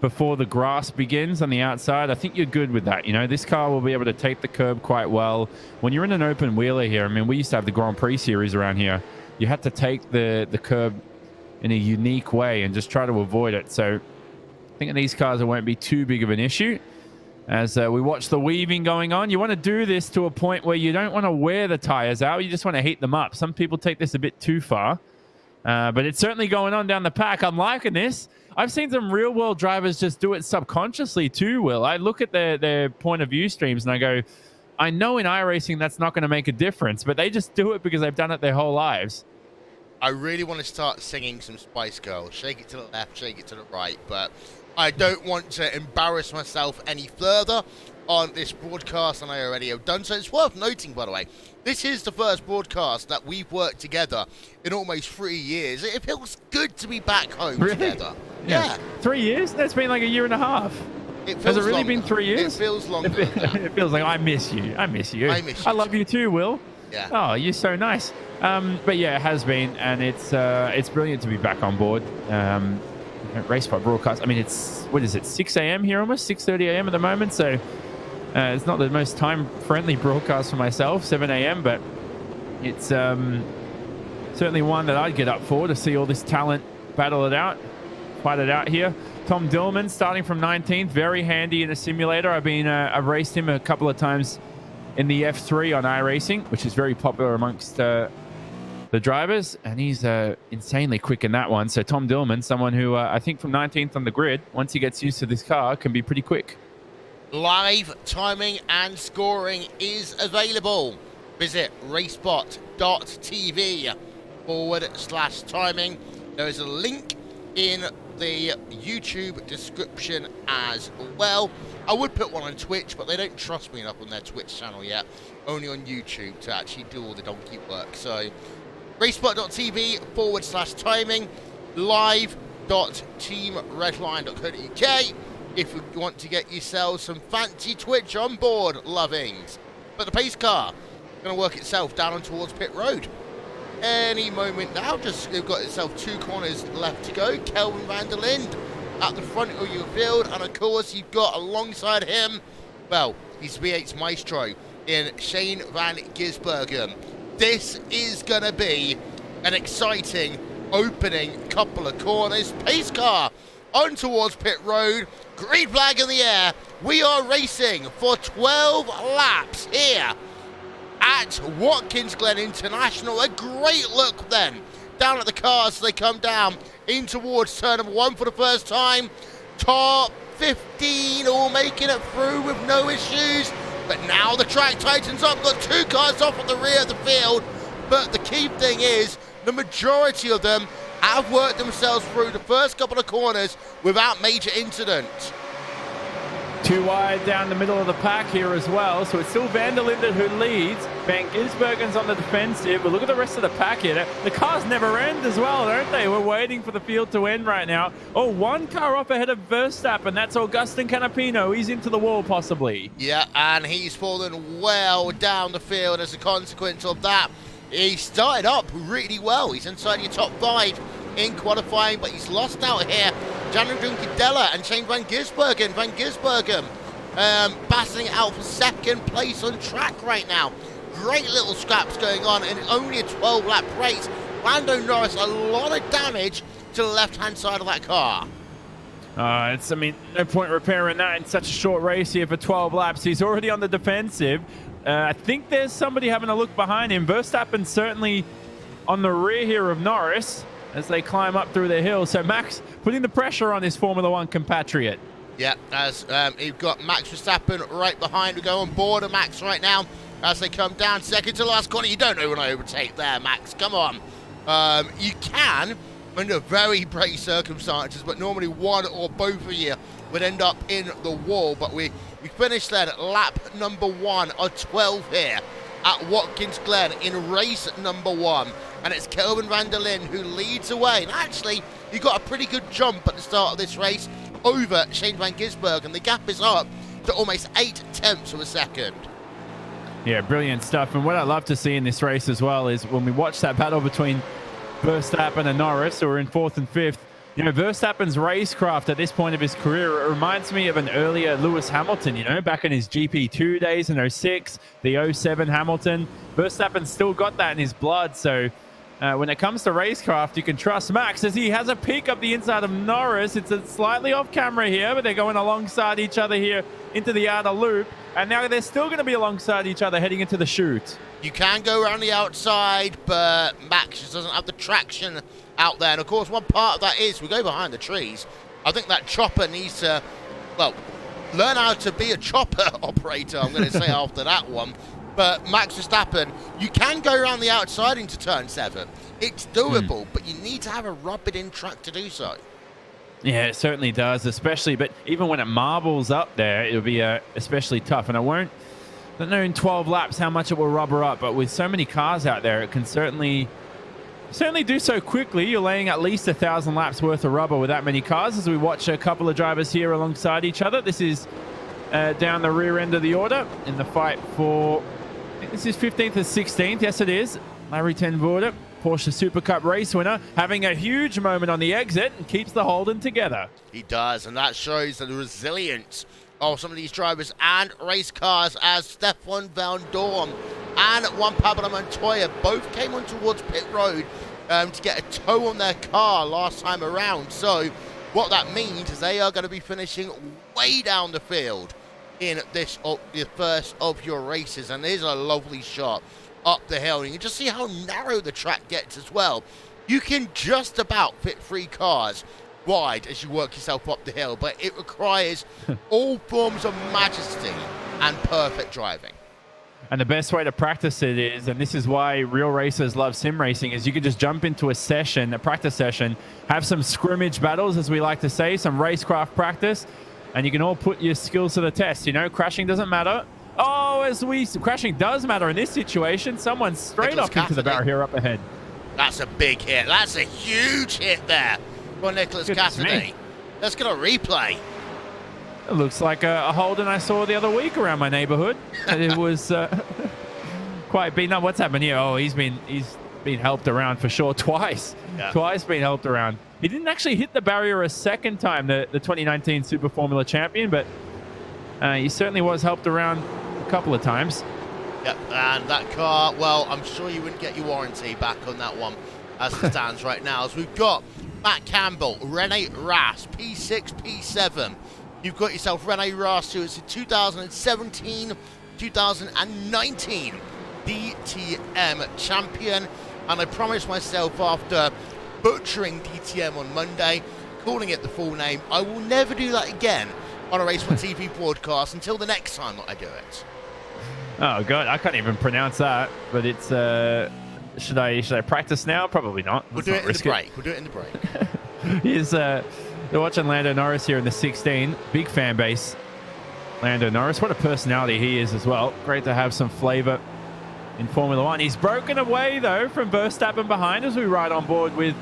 before the grass begins on the outside, I think you're good with that. You know, this car will be able to take the curb quite well. When you're in an open wheeler here, I mean, we used to have the Grand Prix series around here. You had to take the curb in a unique way and just try to avoid it. So I think in these cars, it won't be too big of an issue. As we watch the weaving going on, you want to do this to a point where you don't want to wear the tires out. You just want to heat them up. Some people take this a bit too far. But it's certainly going on down the pack. I'm liking this. I've seen some real-world drivers just do it subconsciously too, Will. I look at their point of view streams and I go, I know in iRacing that's not going to make a difference, but they just do it because they've done it their whole lives. I really want to start singing some Spice Girls. Shake it to the left, shake it to the right. But I don't want to embarrass myself any further on this broadcast, and I already have done so. It's worth noting, by the way, this is the first broadcast that we've worked together in almost 3 years. It feels good to be back home together. Yeah. 3 years? That's been like a year and a half. Has it really longer. been 3 years? It feels longer than that. It feels like I miss you. I miss you. I love you too, Will. Yeah. Oh, you're so nice. But yeah, it has been, and it's brilliant to be back on board. Race by broadcast. I mean, it's, what is it, 6 a.m. here almost? 6:30 a.m. at the moment. So it's not the most time-friendly broadcast for myself, 7 a.m., but it's certainly one that I'd get up for, to see all this talent battle it out, fight it out here. Tom Dillman starting from 19th, very handy in a simulator. I've raced him a couple of times in the F3 on iRacing, which is very popular amongst the drivers, and he's insanely quick in that one. So Tom Dillman, someone who I think from 19th on the grid, once he gets used to this car, can be pretty quick. Live timing and scoring is available. Visit racebot.tv/timing. There is a link in the YouTube description as well. I would put one on Twitch, but they don't trust me enough on their Twitch channel yet. Only on YouTube to actually do all the donkey work. So racebot.tv/timing, live.teamredline.co.uk if you want to get yourselves some fancy Twitch on board, lovings. But the pace car going to work itself down on towards pit road any moment now. Just they've got itself 2 corners left to go. Kelvin van der Linde at the front of your field, and of course you've got alongside him, well, he's V8's maestro in Shane van Gisbergen. This is going to be an exciting opening couple of corners. Pace car on towards pit road, green flag in the air. We are racing for 12 laps here at Watkins Glen International. A great look then down at the cars as they come down in towards turn number 1 for the first time. Top 15 all making it through with no issues. But now the track tightens up. Got 2 cars off at the rear of the field. But the key thing is the majority of them have worked themselves through the first couple of corners without major incident. Too wide down the middle of the pack here as well. So it's still Van der Linde who leads. Van Gisbergen's on the defensive. But look at the rest of the pack here. The cars never end as well, don't they? We're waiting for the field to end right now. Oh, one car off ahead of Verstappen. That's Augustin Canapino. He's into the wall possibly. Yeah, and he's fallen well down the field as a consequence of that. He started up really well. He's inside your top 5 in qualifying, but he's lost out here. Daniel Duncadella and Shane Van Gisbergen. Van Gisbergen battling it out for second place on track right now. Great little scraps going on in only a 12-lap race. Lando Norris, a lot of damage to the left-hand side of that car. I mean, no point repairing that in such a short race here for 12 laps. He's already on the defensive. I think there's somebody having a look behind him. Verstappen certainly on the rear here of Norris as they climb up through the hill. So Max putting the pressure on his Formula One compatriot. Yeah, as you've got Max Verstappen right behind. We go on board of Max right now as they come down second to last corner. You don't know when I overtake there, Max. Come on. You can under very brave circumstances, but normally one or both of you would end up in the wall. But we finished then at lap number 1 of 12 here at Watkins Glen in race number 1. And it's Kelvin van der Linde who leads away. And actually, he got a pretty good jump at the start of this race over Shane Van Gisbergen. The gap is up to almost 0.8 of a second. Yeah, brilliant stuff. And what I love to see in this race as well is when we watch that battle between Verstappen and Norris, who are in 4th and 5th. You know, Verstappen's racecraft at this point of his career, it reminds me of an earlier Lewis Hamilton, you know, back in his GP2 days in 06, the 07 Hamilton. Verstappen still got that in his blood. So when it comes to racecraft, you can trust Max as he has a peek up the inside of Norris. It's a slightly off camera here, but they're going alongside each other here into the outer loop. And now they're still going to be alongside each other heading into the chute. You can go around the outside, but Max just doesn't have the traction out there. And of course, one part of that is we go behind the trees. I think that chopper needs to, well, learn how to be a chopper operator, I'm going to say after that one. But Max Verstappen, you can go around the outside into turn 7. It's doable, but you need to have a rubbered-in track to do so. Yeah, it certainly does, especially, but even when it marbles up there, it'll be especially tough. And I don't know in 12 laps how much it will rubber up, but with so many cars out there, it can certainly do so quickly. You're laying at least 1,000 laps worth of rubber with that many cars as we watch a couple of drivers here alongside each other. This is down the rear end of the order in the fight for, I think this is 15th and 16th. Yes, it is. Larry ten Voorde, Porsche Super Cup race winner, having a huge moment on the exit and keeps the Holden together. He does, and that shows the resilience of some of these drivers and race cars as Stefan Van Dorn and Juan Pablo Montoya both came on towards pit road to get a tow on their car last time around. So what that means is they are going to be finishing way down the field in this the first of your races. And there's a lovely shot up the hill. You can just see how narrow the track gets as well. You can just about fit 3 cars wide as you work yourself up the hill, but it requires all forms of majesty and perfect driving. And the best way to practice it is, and this is why real racers love sim racing, is you can just jump into a session, a practice session, have some scrimmage battles, as we like to say, some racecraft practice, and you can all put your skills to the test. You know, crashing doesn't matter. Oh, crashing does matter in this situation. Someone's straight off into the barrier up ahead. That's a big hit. That's a huge hit there for Nicholas Cassidy. Let's get a replay. It looks like a Holden I saw the other week around my neighborhood. It was quite beaten up. What's happened here? Oh, he's been helped around for sure twice. Yeah. Twice been helped around. He didn't actually hit the barrier a second time, the 2019 Super Formula champion, but he certainly was helped around a couple of times. Yep, and that car, well, I'm sure you wouldn't get your warranty back on that one as it stands right now. As we've got Matt Campbell, Rene Rast, P6, P7. You've got yourself Rene Rast, who is a 2017, 2019 DTM champion. And I promised myself after butchering DTM on Monday, calling it the full name, I will never do that again on a Race 1 TV broadcast until the next time that I do it. Oh, God, I can't even pronounce that, but it's Should I practice now? Probably not. We'll do it in the break. We'll do it in the break. Here's they're watching Lando Norris here in the 16. Big fan base. Lando Norris, what a personality he is as well. Great to have some flavor in Formula One. He's broken away though from Verstappen behind as we ride on board with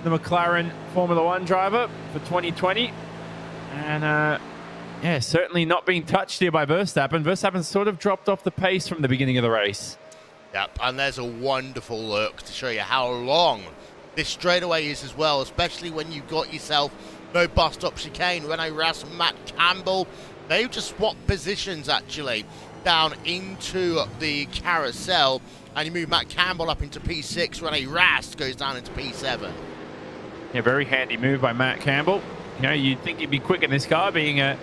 the McLaren Formula One driver for 2020. And yeah, certainly not being touched here by Verstappen. Verstappen sort of dropped off the pace from the beginning of the race. Yep, and there's a wonderful look to show you how long this straightaway is as well, especially when you've got yourself no bus-stop chicane. Rene Rast, Matt Campbell, they've just swapped positions actually down into the carousel, and you move Matt Campbell up into P6, Rene Rast goes down into P7. Yeah, very handy move by Matt Campbell. You know, you'd think he'd be quick in this car, being an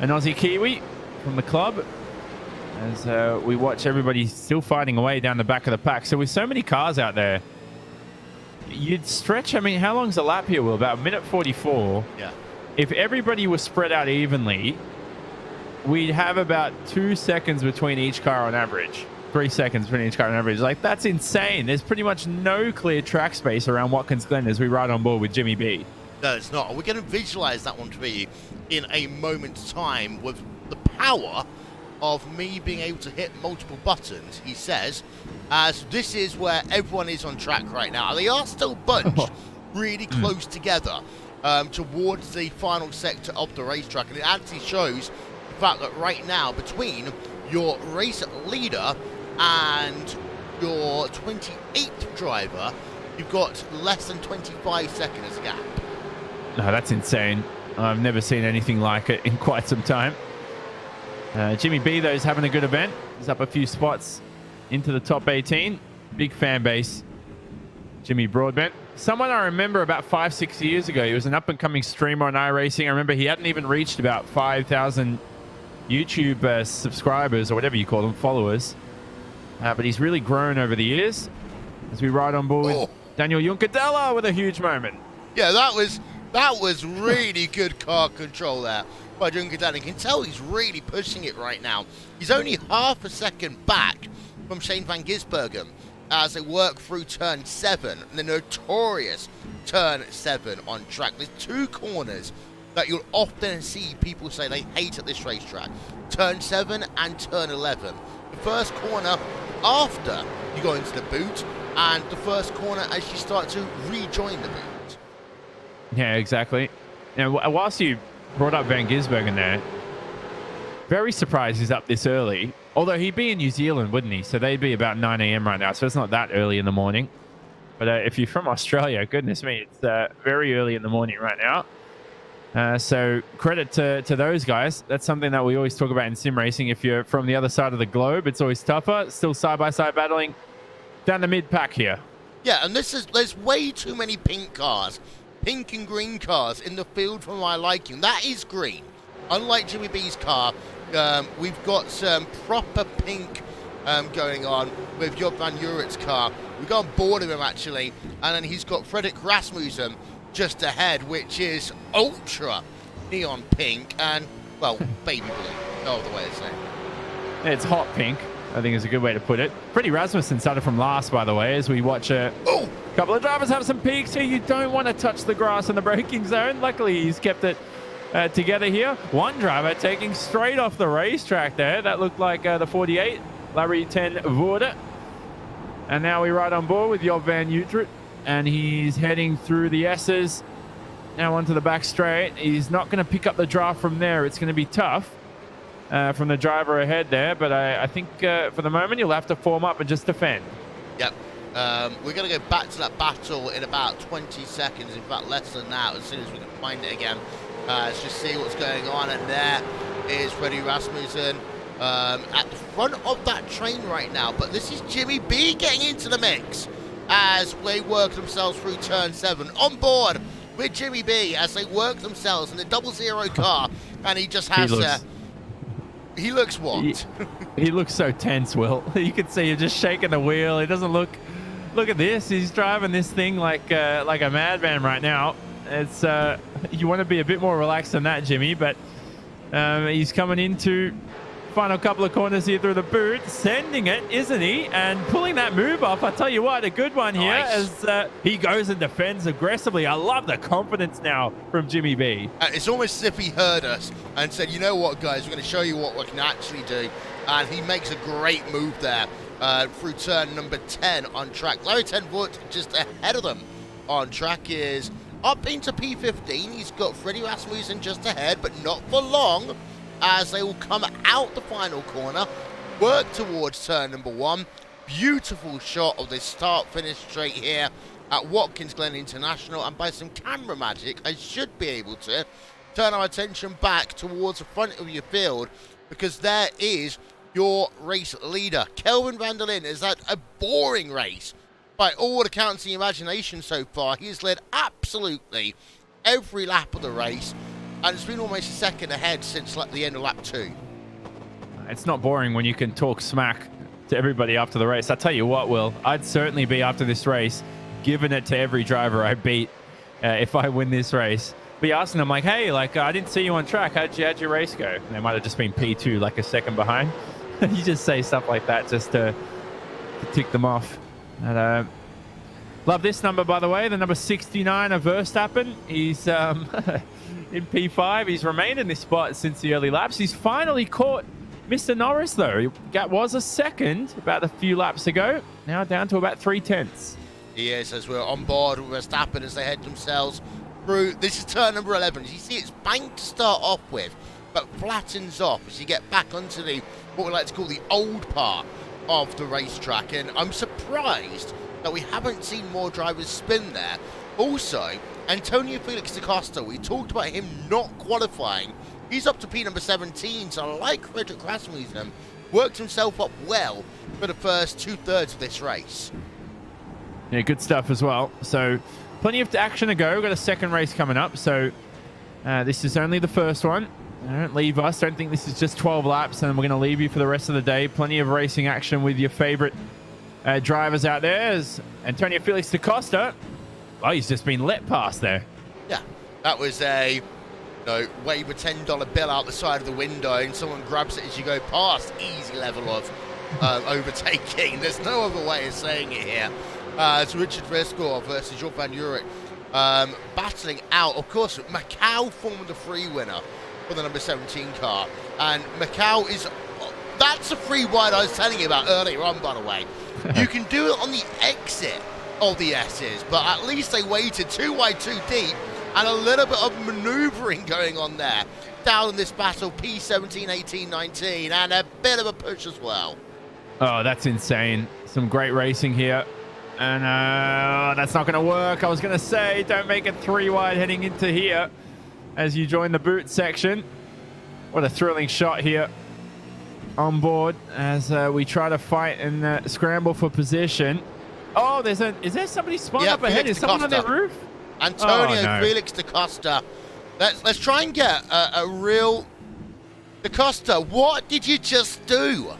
Aussie Kiwi from the club, as we watch everybody still fighting away down the back of the pack. So with so many cars out there, you'd stretch, I mean, how long's a lap here, Will? About 1:44. Yeah. If everybody was spread out evenly, we'd have about 2 seconds between each car on average. 3 seconds between each car on average. Like, that's insane. There's pretty much no clear track space around Watkins Glen as we ride on board with Jimmy B. No, it's not. We're going to visualize that one to be in a moment's time with the power of me being able to hit multiple buttons, he says, as this is where everyone is on track right now. They are still bunched really close together towards the final sector of the racetrack, and it actually shows the fact that right now between your race leader and your 28th driver, you've got less than 25 seconds gap. No, that's insane. I've never seen anything like it in quite some time. Jimmy B, though, is having a good event. He's up a few spots into the top 18. Big fan base. Jimmy Broadbent. Someone I remember about 5-6 years ago. He was an up-and-coming streamer on iRacing. I remember he hadn't even reached about 5,000 YouTube subscribers, or whatever you call them, followers. But he's really grown over the years as we ride on board with Daniel Juncadella with a huge moment. Yeah, that was really good car control there by Juncadella. You can tell he's really pushing it right now. He's only half a second back from Shane van Gisbergen as they work through turn 7, the notorious turn 7 on track. There's 2 corners that you'll often see people say they hate at this racetrack. Turn 7 and turn 11. The first corner after you go into the boot, and the first corner as you start to rejoin the boot. Yeah, exactly. Now, whilst you brought up Van Gisbergen there, very surprised he's up this early. Although he'd be in New Zealand, wouldn't he? So they'd be about 9 a.m. right now, so it's not that early in the morning. But if you're from Australia, goodness me, it's very early in the morning right now. So credit to those guys. That's something that we always talk about in sim racing. If you're from the other side of the globe, it's always tougher. Still side-by-side battling down the mid-pack here. Yeah, and there's way too many pink cars, pink and green cars in the field for my liking. That is green. Unlike Jimmy B's car, we've got some proper pink going on with Job van Uret's car. We've got on board of him, actually, and then he's got Fredrik Rasmussen just ahead, which is ultra neon pink and, well, baby blue. No other way to say it. It's hot pink, I think is a good way to put it. Freddie Rasmussen started from last, by the way, as we watch a couple of drivers have some peaks here. You don't want to touch the grass in the braking zone. Luckily, he's kept it together here. One driver taking straight off the racetrack there. That looked like the 48, Larry 10 Voorde. And now we ride on board with Job van Utrecht, and he's heading through the S's. Now onto the back straight. He's not going to pick up the draft from there. It's going to be tough from the driver ahead there, but I think for the moment you'll have to form up and just defend. Yep. We're going to go back to that battle in about 20 seconds, in fact less than that, as soon as we can find it again. Let's just see what's going on, and there is Freddie Rasmussen at the front of that train right now, but this is Jimmy B getting into the mix as they work themselves through turn 7. On board with Jimmy B as they work themselves in the 00 car, and he just has he looks what? He looks so tense, Will. You can see him just shaking the wheel. He doesn't look at this. He's driving this thing like a madman right now. It's you want to be a bit more relaxed than that, Jimmy, but he's coming into Final couple of corners here through the boot, sending it, isn't he? And pulling that move off. I tell you what, a good one here as he goes and defends aggressively. I love the confidence now from Jimmy B. It's almost as if he heard us and said, you know what, guys, we're going to show you what we can actually do. And he makes a great move there through turn number 10 on track. Larry 10 Voort just ahead of them on track is up into P15. He's got Freddie Rasmussen just ahead, but not for long, as they will come out the final corner, work towards turn number 1. Beautiful shot of this start-finish straight here at Watkins Glen International, and by some camera magic, I should be able to turn our attention back towards the front of your field, because there is your race leader. Kelvin van der Linde has had a boring race by all accounts of the imagination so far. He has led absolutely every lap of the race, and it's been almost a second ahead since the end of lap 2. It's not boring when you can talk smack to everybody after the race. I tell you what, Will, I'd certainly be after this race giving it to every driver I beat if I win this race. Be asking them like, hey, like I didn't see you on track. How'd your race go? And they might have just been P2, like a second behind. You just say stuff like that just to tick them off. And, love this number, by the way, the number 69 of Verstappen. He's in P5. He's remained in this spot since the early laps. He's finally caught Mr. Norris, though. That was a second about a few laps ago. Now down to about 3/10. He is, as we're on board with Verstappen as they head themselves through. This is turn number 11. As you see, it's banked to start off with, but flattens off as you get back onto the, what we like to call the old part of the racetrack. And I'm surprised that we haven't seen more drivers spin there. Also, Antonio Felix da Costa, we talked about him not qualifying. He's up to P number 17, so like Frederick Rasmussen, worked himself up well for the first 2/3 of this race. Yeah, good stuff as well. So plenty of action to go. We've got a second race coming up. So this is only the first one. Don't leave us. Don't think this is just 12 laps and we're going to leave you for the rest of the day. Plenty of racing action with your favorite drivers out there. As Antonio Felix da Costa, oh, he's just been let past there. Yeah, that was a wave a $10 bill out the side of the window and someone grabs it as you go past. Easy level of overtaking. There's no other way of saying it here. It's Richard Verskor versus Job van Urik battling out. Of course, Macau Formula 3 winner for the number 17 car. And Macau is... That's a free wide I was telling you about earlier on, by the way. You can do it on the exit of the S's, but at least they waited 2 wide, 2 deep, and a little bit of manoeuvring going on there. Down in this battle, P17, 18, 19, and a bit of a push as well. Oh, that's insane. Some great racing here. And that's not going to work. I was going to say, don't make it 3 wide heading into here as you join the boot section. What a thrilling shot here on board as we try to fight and scramble for position. Oh, is there somebody spun up ahead? Is someone on their roof? Antonio Felix da Costa. Let's try and get a real... Da Costa, what did you just do?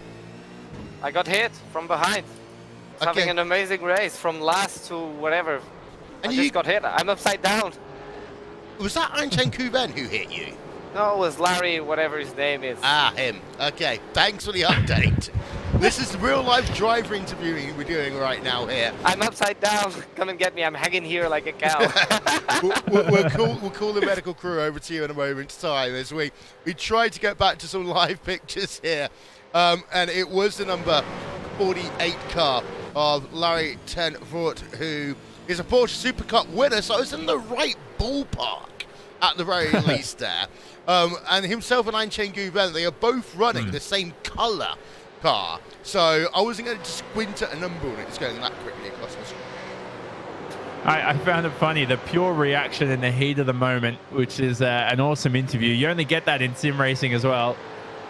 I got hit from behind. Having an amazing race from last to whatever. And I just got hit. I'm upside down. Was that Einstein Kuben who hit you? No, it was Larry, whatever his name is. Ah, him. Okay, thanks for the update. This is real life driver interviewing we're doing right now here. I'm upside down. Come and get me. I'm hanging here like a cow. we'll call the medical crew over to you in a moment's time as we try to get back to some live pictures here. And it was the number 48 car of Larry 10 Voort, who is a Porsche Supercar winner, so it's in the right ballpark at the very least there. And himself and Einstein Guven, they are both running the same colour car, so I wasn't going to squint at a number when it's going that quickly across the screen. I found it funny, the pure reaction in the heat of the moment, which is an awesome interview. You only get that in sim racing as well.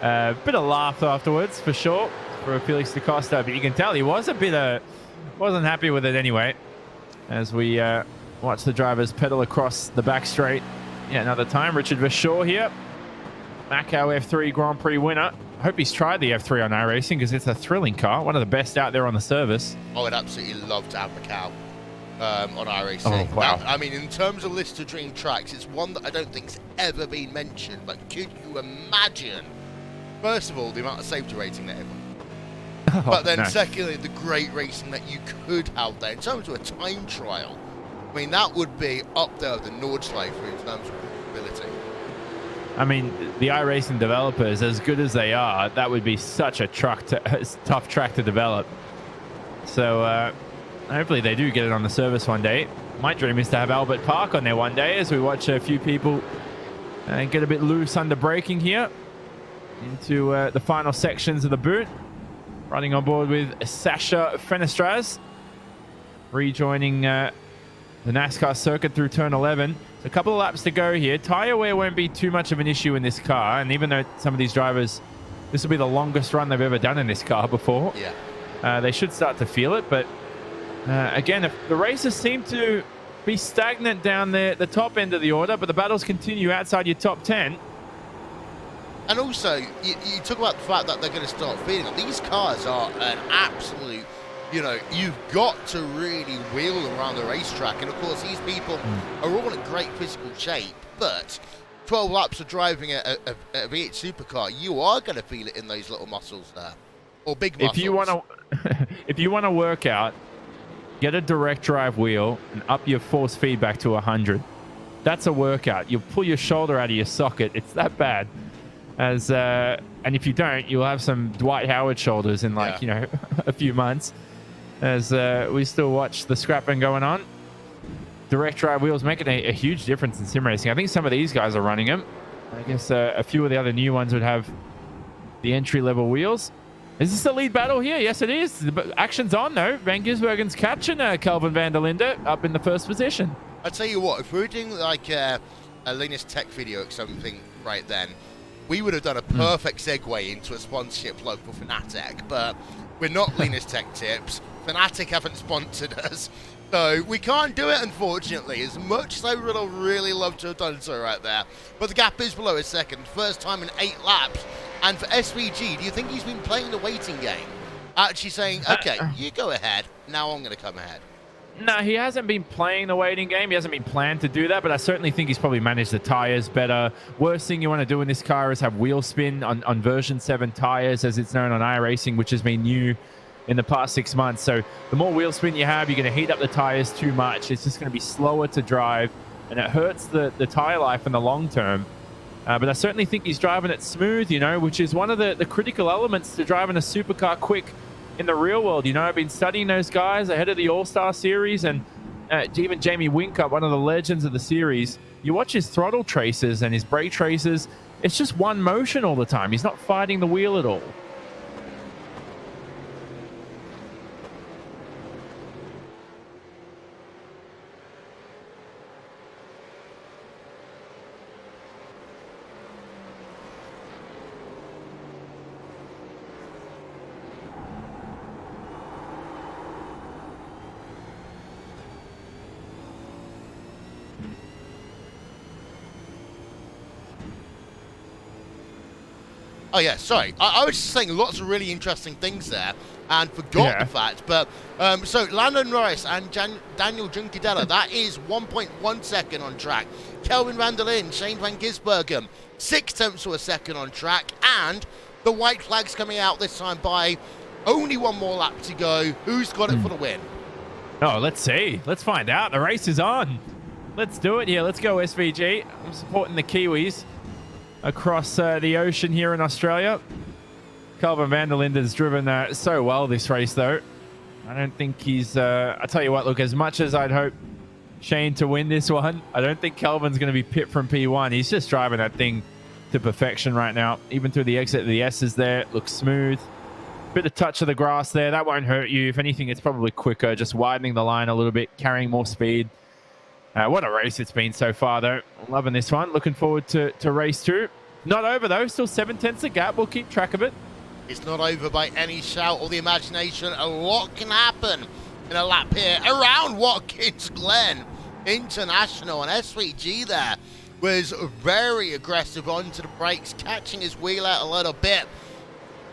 Bit of laugh afterwards, for sure, for Felix da Costa, but you can tell he was wasn't happy with it anyway, as we watch the drivers pedal across the back straight. Yeah, another time. Richard Verschoor here, Macau F3 Grand Prix winner. I hope he's tried the F3 on iRacing because it's a thrilling car, one of the best out there on the service. I would absolutely love to have Macau on iRacing. Oh, wow. Now, I mean, in terms of list of dream tracks, it's one that I don't think's ever been mentioned, but could you imagine First of all, the amount of safety rating that everyone. But then secondly, the great racing that you could have there in terms of a time trial. I mean, that would be up there with the Nordschleife in terms of ability. I mean, the iRacing developers, as good as they are, that would be such a tough track to develop. So hopefully they do get it on the service one day. My dream is to have Albert Park on there one day as we watch a few people get a bit loose under braking here into the final sections of the boot. Running on board with Sasha Fenestraz, rejoining the NASCAR circuit through turn 11. So a couple of laps to go here. Tire wear won't be too much of an issue in this car, and even though some of these drivers, this will be the longest run they've ever done in this car before. Yeah. They should start to feel it, but again, if the races seem to be stagnant down the top end of the order, but the battles continue outside your top 10. And also, you talk about the fact that they're going to start feeling it. These cars are an absolute, you know, you've got to really wheel around the racetrack. And of course, these people are all in great physical shape, but 12 laps of driving a V8 Supercar, you are going to feel it in those little muscles there, or big muscles. If you want to work out, get a direct drive wheel and up your force feedback to 100. That's a workout. You'll pull your shoulder out of your socket. It's that bad. And if you don't, you'll have some Dwight Howard shoulders in you know, a few months. As we still watch the scrapping going on. Direct drive wheels making a huge difference in sim racing. I think some of these guys are running them. I guess a few of the other new ones would have the entry level wheels. Is this the lead battle here? Yes, it is. The action's on, though. Van Gisbergen's catching Kelvin van der Linde up in the first position. I tell you what, if we were doing like a Linus Tech video or something right then, we would have done a perfect segue into a sponsorship plug for Fanatec, but we're not Linus Tech Tips. Fanatec haven't sponsored us, so we can't do it, unfortunately, as much as I would have really loved to have done so right there. But the gap is below a second, first time in 8 laps. And for SVG, do you think he's been playing the waiting game? Actually saying, okay, you go ahead, now I'm going to come ahead. No, he hasn't been playing the waiting game. He hasn't been planned to do that, but I certainly think he's probably managed the tires better. Worst thing you want to do in this car is have wheel spin on version 7 tires, as it's known on iRacing, which has been new in the past 6 months. So the more wheel spin you have, you're going to heat up the tires too much. It's just going to be slower to drive, and it hurts the tire life in the long term. But I certainly think he's driving it smooth, you know, which is one of the critical elements to driving a supercar quick in the real world. You know, I've been studying those guys ahead of the All-Star Series, and even Jamie Whincup, one of the legends of the series, you watch his throttle traces and his brake traces, it's just one motion all the time. He's not fighting the wheel at all. Oh, yeah, sorry. I was just saying lots of really interesting things there and forgot the fact. But, so Lando Norris and Daniel Juncadella, that is 1.1 second on track. Kelvin van der Linde, Shane van Gisbergen, 0.6 of a second on track. And the white flag's coming out this time by only one more lap to go. Who's got it for the win? Oh, let's see. Let's find out. The race is on. Let's do it here. Let's go, SVG. I'm supporting the Kiwis across the ocean here in Australia. Kelvin van der Linde has driven so well this race, though. I don't think he's... I tell you what, look, as much as I'd hope Shane to win this one, I don't think Kelvin's going to be pipped from P1. He's just driving that thing to perfection right now. Even through the exit, the S's there. It looks smooth. Bit of touch of the grass there. That won't hurt you. If anything, it's probably quicker. Just widening the line a little bit, carrying more speed. What a race it's been so far, though. Loving this one. Looking forward to race 2. Not over, though. Still 7/10 a gap. We'll keep track of it. It's not over by any shout or the imagination. A lot can happen in a lap here around Watkins Glen International. And SVG there was very aggressive onto the brakes, catching his wheel out a little bit,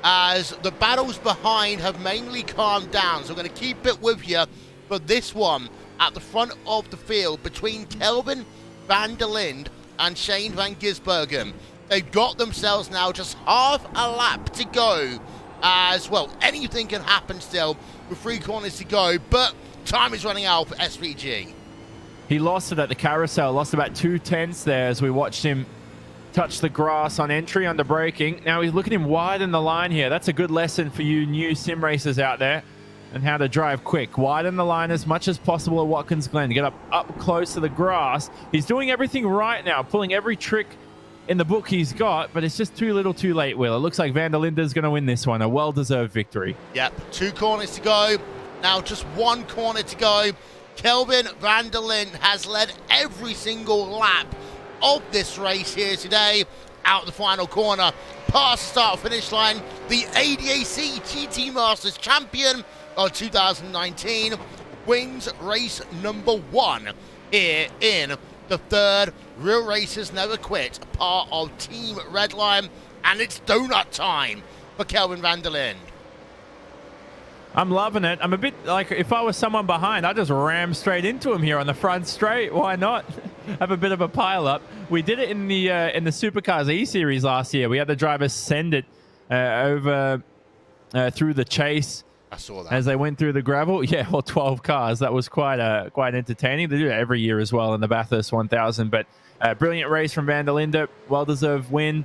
as the battles behind have mainly calmed down. So we're going to keep it with you for this one at the front of the field between Kelvin van der Linde and Shane van Gisbergen. They've got themselves now just half a lap to go. As well, anything can happen still with 3 corners to go, but time is running out for SVG. He lost it at the carousel, lost about 2/10 there as we watched him touch the grass on entry under braking. Now he's looking him widen the line here. That's a good lesson for you new sim racers out there and how to drive quick. Widen the line as much as possible at Watkins Glen. Get up close to the grass. He's doing everything right now, pulling every trick in the book he's got, but it's just too little too late, Will. It looks like Van der Linde's going to win this one. A well-deserved victory. Yep, 2 corners to go. Now just 1 corner to go. Kelvin van der Linde has led every single lap of this race here today. Out the final corner, past the start-finish line, the ADAC GT Masters champion of 2019 wins race number 1 here in the 3rd Real Racers Never Quit, part of Team Redline, and it's donut time for Kelvin van der Linde. I'm loving it. I'm a bit like, if I was someone behind, I'd just ram straight into him here on the front straight. Why not? Have a bit of a pile up. We did it in the Supercars E-Series last year. We had the drivers send it over through the chase. I saw that. As they went through the gravel. Yeah, well, 12 cars. That was quite entertaining. They do it every year as well in the Bathurst 1000. But brilliant race from Van der Linde. Well-deserved win.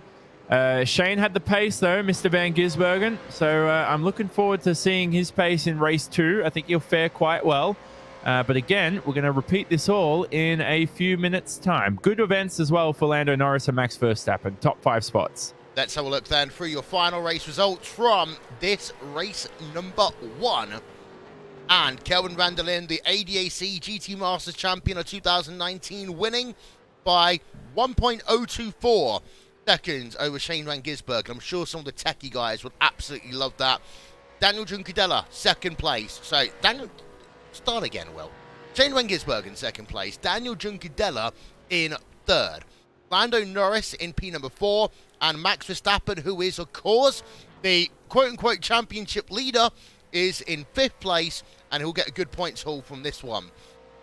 Shane had the pace, though, Mr. Van Gisbergen. So I'm looking forward to seeing his pace in race 2. I think he'll fare quite well. But again, we're going to repeat this all in a few minutes' time. Good events as well for Lando Norris and Max Verstappen. Top 5 spots. Let's have a look then through your final race results from this race number 1. And Kelvin van der Linde, the ADAC GT Masters champion of 2019, winning by 1.024 seconds over Shane Van Gisbergen. I'm sure some of the techie guys would absolutely love that. Daniel Juncadella, 2nd place. So, Daniel, start again, Will. Shane Van Gisbergen, 2nd place. Daniel Juncadella in 3rd. Lando Norris in P number 4. And Max Verstappen, who is, of course, the quote-unquote championship leader, is in 5th place, and he'll get a good points haul from this one.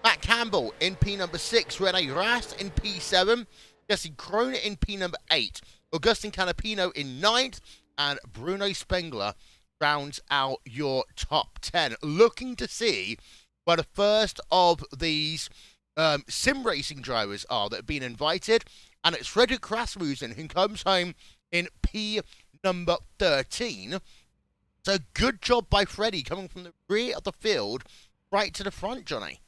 Matt Campbell in P number 6. Rene Rast in P7. Jesse Kroner in P number 8. Augustin Canapino in 9th. And Bruno Spengler rounds out your top 10. Looking to see where the first of these sim racing drivers are that have been invited. And it's Frederick Rasmussen who comes home in P number 13. So good job by Freddie coming from the rear of the field right to the front, Johnny.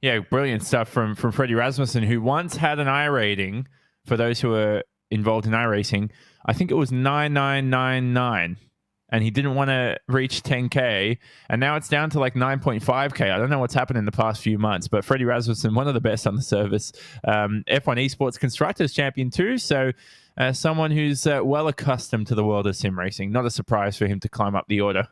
Yeah, brilliant stuff from Freddie Rasmussen, who once had an I rating, for those who are involved in iRacing, I think it was 9999. And he didn't want to reach 10K. And now it's down to like 9.5K. I don't know what's happened in the past few months, but Freddie Rasmussen, one of the best on the service. F1 Esports Constructors Champion too. So someone who's well accustomed to the world of sim racing. Not a surprise for him to climb up the order.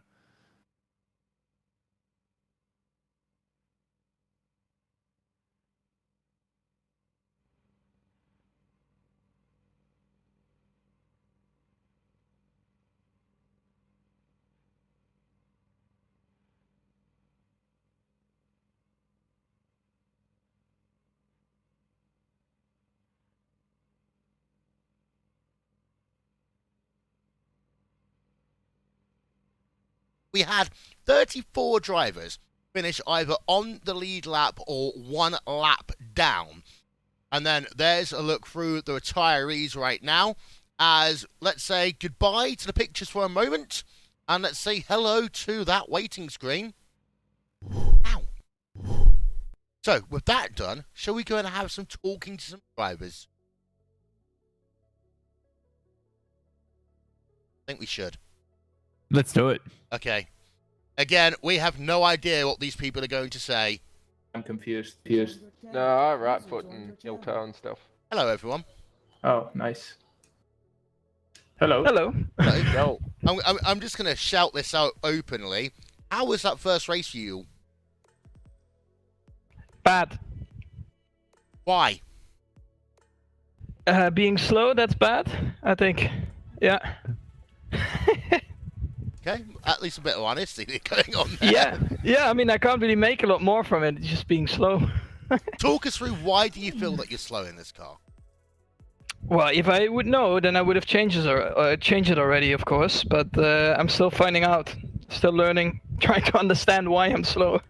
We had 34 drivers finish either on the lead lap or 1 lap down. And then there's a look through the retirees right now as, let's say, goodbye to the pictures for a moment. And let's say hello to that waiting screen. Ow. So, with that done, shall we go and have some talking to some drivers? I think we should. Let's do it. Okay. Again, we have no idea what these people are going to say. I'm confused. No, right foot and heel toe and stuff. Hello, everyone. Oh, nice. Hello. Hello. Hello. I'm just going to shout this out openly. How was that first race for you? Bad. Why? Being slow, that's bad, I think. Yeah. Okay, at least a bit of honesty going on there. Yeah. I mean, I can't really make a lot more from it. Just being slow. Talk us through, why do you feel that you're slow in this car? Well, if I would know, then I would have changed it already, of course. But I'm still finding out, still learning, trying to understand why I'm slow.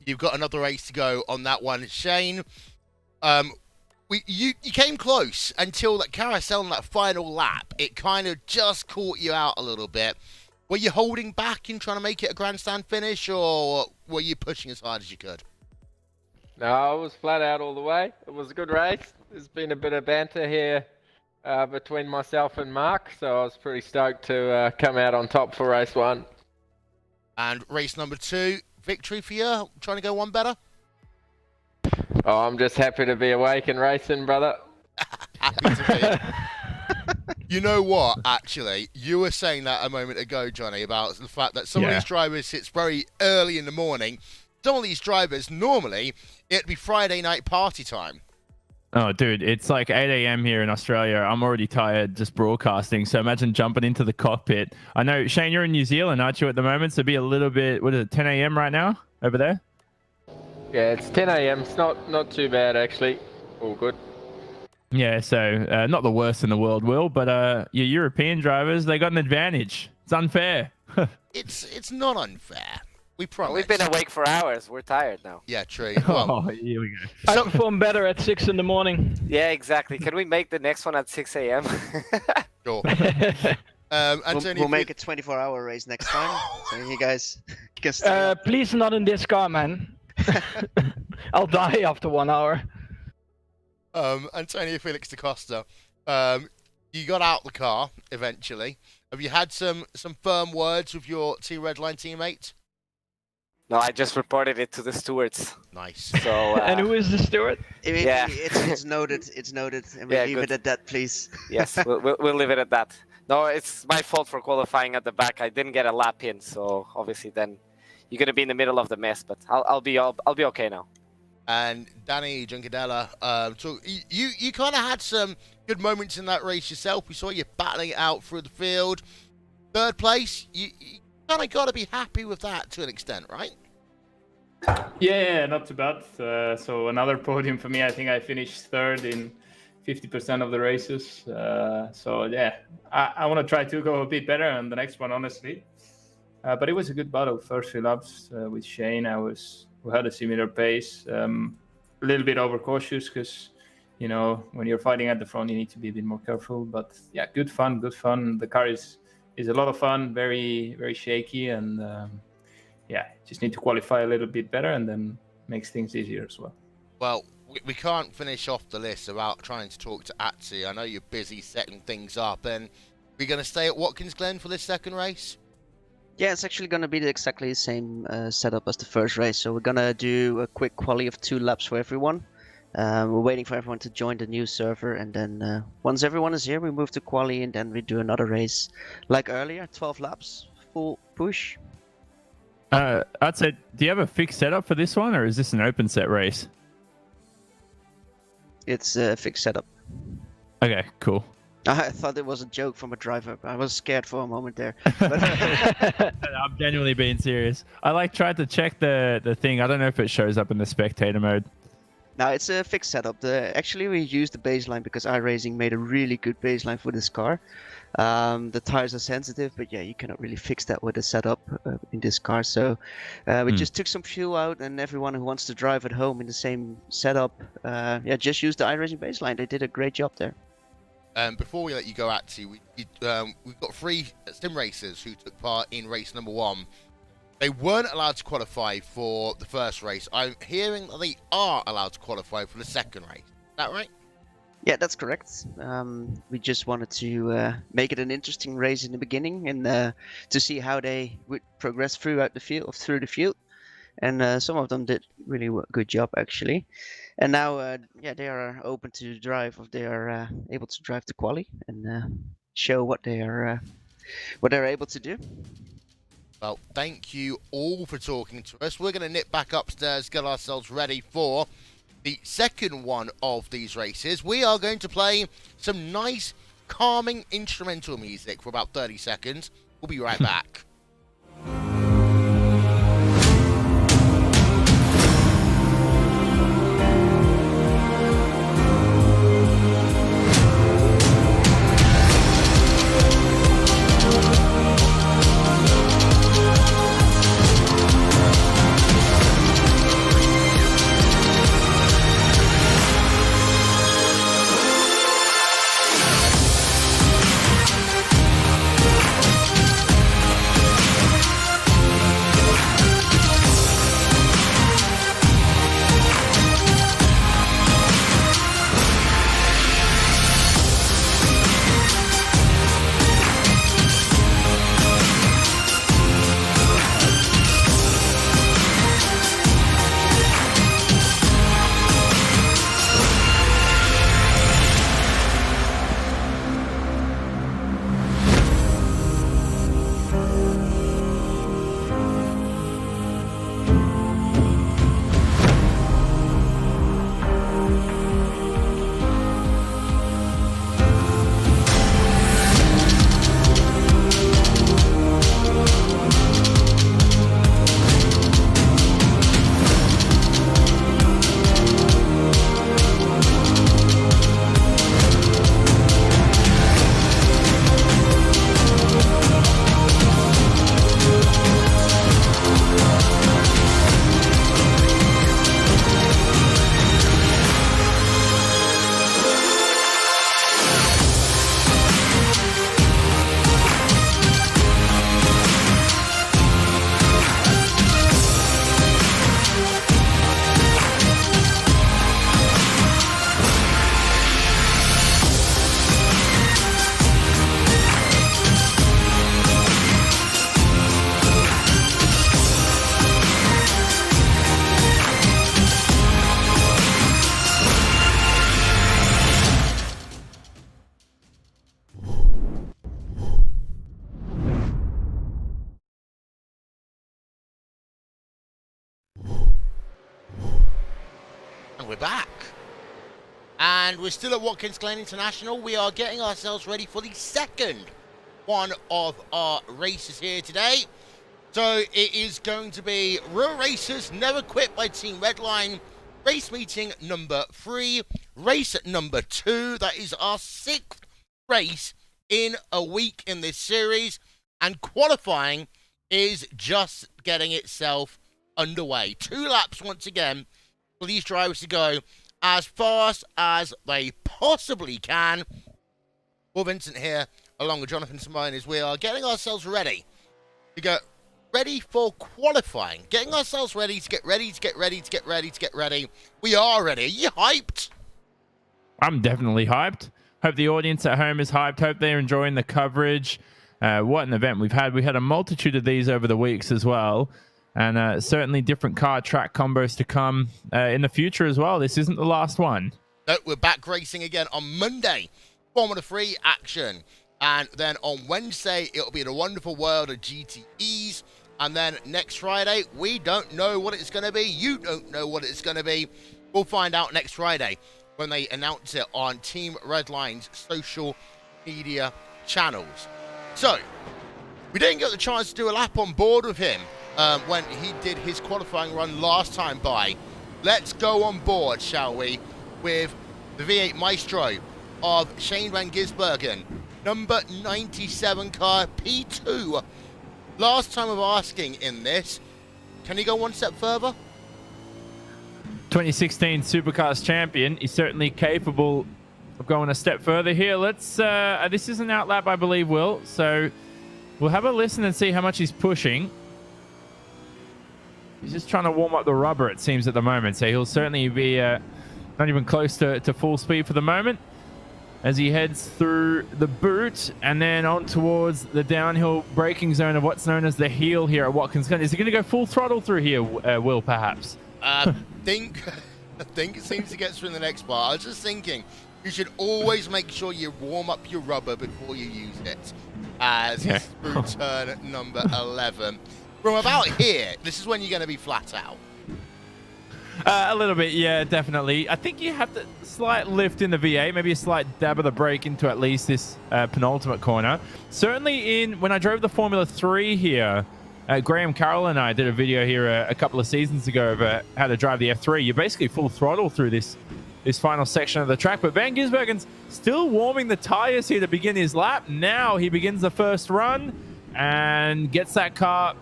You've got another race to go on that one, Shane. You came close until that carousel on that final lap. It kind of just caught you out a little bit. Were you holding back in trying to make it a grandstand finish, or were you pushing as hard as you could? No, I was flat out all the way. It was a good race. There's been a bit of banter here between myself and Mark, so I was pretty stoked to come out on top for race 1. And race number 2, victory for you? Trying to go one better? Oh, I'm just happy to be awake and racing, brother. Happy to be. You know what, actually? You were saying that a moment ago, Johnny, about the fact that some of these drivers, it's very early in the morning. Some of these drivers, normally, it'd be Friday night party time. Oh, dude, it's like 8 a.m. here in Australia. I'm already tired just broadcasting. So imagine jumping into the cockpit. I know, Shane, you're in New Zealand, aren't you, at the moment? So it'd be a little bit, what is it, 10 a.m. right now over there? Yeah, it's 10 a.m. It's not too bad, actually. All good. Yeah, so not the worst in the world, Will, but your European drivers, they got an advantage. It's unfair. It's not unfair. We promise. We've been awake for hours. We're tired now. Yeah, true. Well, Oh, here we go. I perform better at 6 in the morning. Yeah, exactly. Can we make the next one at 6 a.m.? sure. Antonio, We'll make a 24-hour race next time. So you guys can stay up. Please not in this car, man. I'll die after 1 hour. Antonio Felix da Costa, you got out the car eventually. Have you had some firm words with your Team Redline teammate? No, I just reported it to the stewards. Nice. So. And who is the steward? Yeah. It's noted. It's noted. And we'll leave it at that, please. Yes, we'll leave it at that. No, it's my fault for qualifying at the back. I didn't get a lap in, so obviously then you're gonna be in the middle of the mess. But I'll be okay now. And Danny Juncadella, so you kind of had some good moments in that race yourself. We saw you battling it out through the field. 3rd place, you kind of got to be happy with that to an extent, right? Yeah, not too bad. So another podium for me. I think I finished 3rd in 50% of the races. So yeah, I want to try to go a bit better on the next one, honestly. But it was a good battle. First 3 laps with Shane, we had a similar pace. A little bit overcautious because, you know, when you're fighting at the front, you need to be a bit more careful. But yeah, good fun. The car is a lot of fun, very, very shaky. And yeah, just need to qualify a little bit better and then makes things easier as well. Well, we can't finish off the list without trying to talk to Atsi. I know you're busy setting things up. And we're going to stay at Watkins Glen for this 2nd race? Yeah, it's actually going to be exactly the same setup as the first race. So we're going to do a quick quali of 2 laps for everyone. We're waiting for everyone to join the new server. And then once everyone is here, we move to quali and then we do another race. Like earlier, 12 laps, full push. I'd say, do you have a fixed setup for this one, or is this an open set race? It's a fixed setup. Okay, cool. I thought it was a joke from a driver. I was scared for a moment there. But I'm genuinely being serious. I tried to check the thing. I don't know if it shows up in the spectator mode. no, it's a fixed setup. Actually, we used the baseline because iRacing made a really good baseline for this car. The tires are sensitive, but yeah, you cannot really fix that with the setup in this car. So we just took some fuel out, and everyone who wants to drive at home in the same setup, just use the iRacing baseline. They did a great job there. Before we let you go, Atsi, we've got 3 sim racers who took part in race number 1. They weren't allowed to qualify for the first race. I'm hearing that they are allowed to qualify for the 2nd race. Is that right? Yeah, that's correct. We just wanted to make it an interesting race in the beginning and to see how they would progress through the field. And some of them did really good job actually. And now, they are open to drive, if they are able to drive the quali and show what they are able to do. Well, thank you all for talking to us. We're going to nip back upstairs, get ourselves ready for the 2nd one of these races. We are going to play some nice, calming instrumental music for about 30 seconds. We'll be right back. And we're back. And we're still at Watkins Glen International. We are getting ourselves ready for the second one of our races here today. So it is going to be Real Racers Never Quit by Team Redline. Race meeting number 3. Race number 2. That is our 6th race in a week in this series. And qualifying is just getting itself underway. 2 laps once again for these drivers to go as fast as they possibly can. Paul Vincent here, along with Jonathan Simone, as we are getting ourselves ready to go ready for qualifying. Getting ourselves ready to get ready to get ready to get ready to get ready. We are ready. Are you hyped? I'm definitely hyped. Hope the audience at home is hyped. Hope they're enjoying the coverage. What an event we've had. We had a multitude of these over the weeks as well. And certainly different car track combos to come in the future as well. This isn't the last one. No, we're back racing again on Monday. Formula 3 action. And then on Wednesday, it'll be the wonderful world of GTEs. And then next Friday, we don't know what it's going to be. You don't know what it's going to be. We'll find out next Friday when they announce it on Team Redline's social media channels. So, we didn't get the chance to do a lap on board with him when he did his qualifying run last time by. Let's go on board, shall we, with the V8 Maestro of Shane van Gisbergen, number 97 car, P2. Last time of asking in this, can he go one step further? 2016 Supercars champion. He's certainly capable of going a step further here. Let's. This is an out lap, I believe, Will. So we'll have a listen and see how much he's pushing. He's just trying to warm up the rubber, it seems, at the moment. So he'll certainly be not even close to full speed for the moment as he heads through the boot and then on towards the downhill braking zone of what's known as the heel here at Watkins Glen. Is he going to go full throttle through here, Will, perhaps? I think it seems to get through in the next part. I was just thinking, you should always make sure you warm up your rubber before you use it. As through turn number 11. From about here, this is when you're going to be flat out. A little bit, yeah, definitely. I think you have the slight lift in the V8, maybe a slight dab of the brake into at least this penultimate corner. Certainly when I drove the Formula 3 here, Graham Carroll and I did a video here a couple of seasons ago of how to drive the F3. You're basically full throttle through this final section of the track. But Van Gisbergen's still warming the tires here to begin his lap. Now he begins the first run and gets that car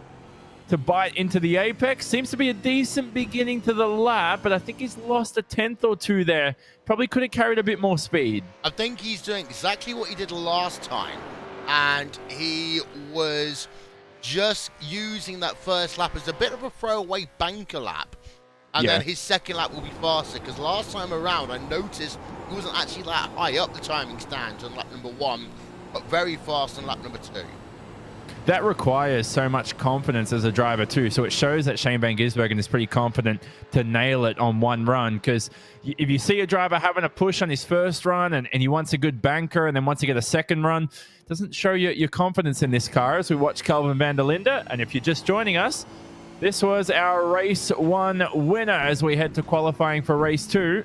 to bite into the apex. Seems to be a decent beginning to the lap, but I think he's lost a tenth or two there. Probably could have carried a bit more speed. I think he's doing exactly what he did last time, and he was just using that first lap as a bit of a throwaway banker lap, and then his second lap will be faster, because last time around I noticed he wasn't actually that high up the timing stands on lap number 1, but very fast on lap number 2. That requires so much confidence as a driver too. So it shows that Shane van Gisbergen is pretty confident to nail it on one run. Because if you see a driver having a push on his first run and he wants a good banker and then wants to get a second run, it doesn't show you your confidence in this car as we watch Kelvin van der Linde. And if you're just joining us, this was our race 1 winner as we head to qualifying for race 2.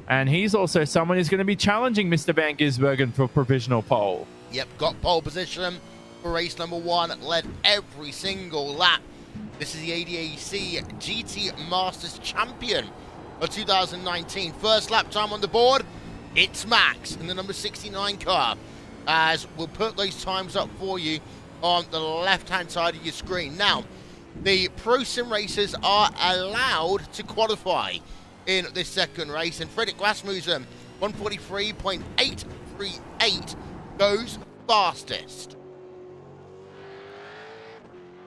And he's also someone who's going to be challenging Mr. van Gisbergen for provisional pole. Yep, got pole position for race number 1, led every single lap. This is the ADAC GT Masters Champion of 2019. First lap time on the board, it's Max in the number 69 car, as we'll put those times up for you on the left-hand side of your screen. Now, the Pro Sim racers are allowed to qualify in this second race, and Fredrik Rasmussen, 143.838, goes fastest.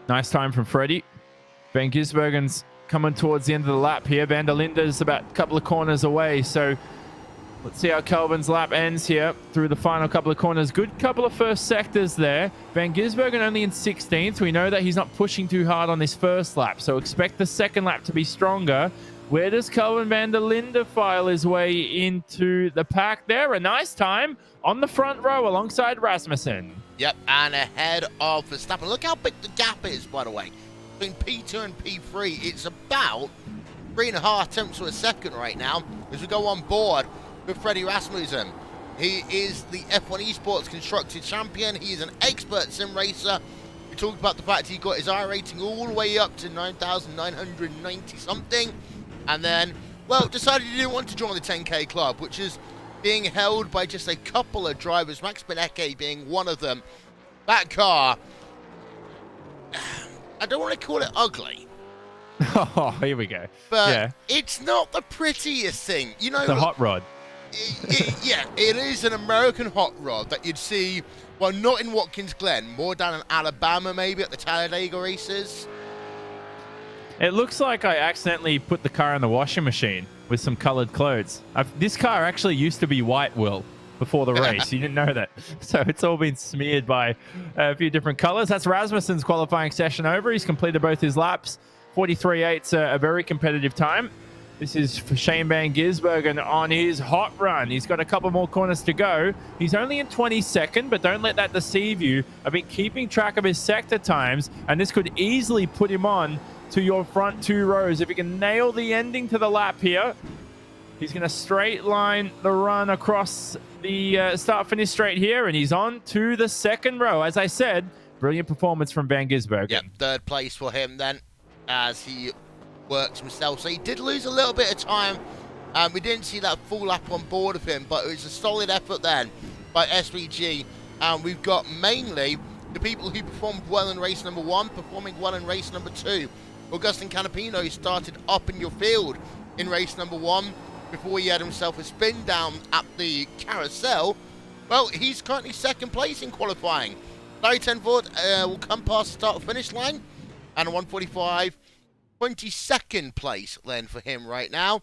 Nice time from Freddie. Van Gisbergen's coming towards the end of the lap here. Van der Linde's about a couple of corners away. So let's see how Kelvin's lap ends here through the final couple of corners. Good couple of first sectors there. Van Gisbergen only in 16th. We know that he's not pushing too hard on this first lap. So expect the second lap to be stronger. Where does Kelvin van der Linde file his way into the pack there? A nice time on the front row alongside Rasmussen. Yep, and ahead of Verstappen. Look how big the gap is, by the way. Between P2 and P3, it's about 3.5 attempts for a second right now as we go on board with Freddie Rasmussen. He is the F1 Esports Constructed Champion. He is an expert sim racer. We talked about the fact he got his I rating all the way up to 9,990 something, and then, well, decided he didn't want to join the 10K club, which is being held by just a couple of drivers, Max Benecke being one of them. That car, I don't want to call it ugly. Oh, here we go. But yeah, it's not the prettiest thing. You know, the hot rod. Yeah, it is an American hot rod that you'd see, well, not in Watkins Glen, more down in Alabama, maybe at the Talladega races. It looks like I accidentally put the car in the washing machine with some colored clothes. This car actually used to be white, Will, before the race. You didn't know that. So it's all been smeared by a few different colors. That's Rasmussen's qualifying session over. He's completed both his laps. 43.8's a very competitive time. This is for Shane Van Gisbergen on his hot run. He's got a couple more corners to go. He's only in 22nd, but don't let that deceive you. I've been keeping track of his sector times, and this could easily put him on to your front 2 rows. If he can nail the ending to the lap here, he's going to straight line the run across the start-finish straight here, and he's on to the 2nd row. As I said, brilliant performance from Van Gisbergen. Yeah, 3rd place for him then, as he works himself. So he did lose a little bit of time. We didn't see that full lap on board of him, but it was a solid effort then by SVG. And we've got mainly the people who performed well in race number 1, performing well in race number 2. Augustin Canapino started up in your field in race number 1 before he had himself a spin down at the carousel. Well, he's currently 2nd place in qualifying. Larry Tenford will come past the start-finish line, and a 145. 22nd place then for him right now.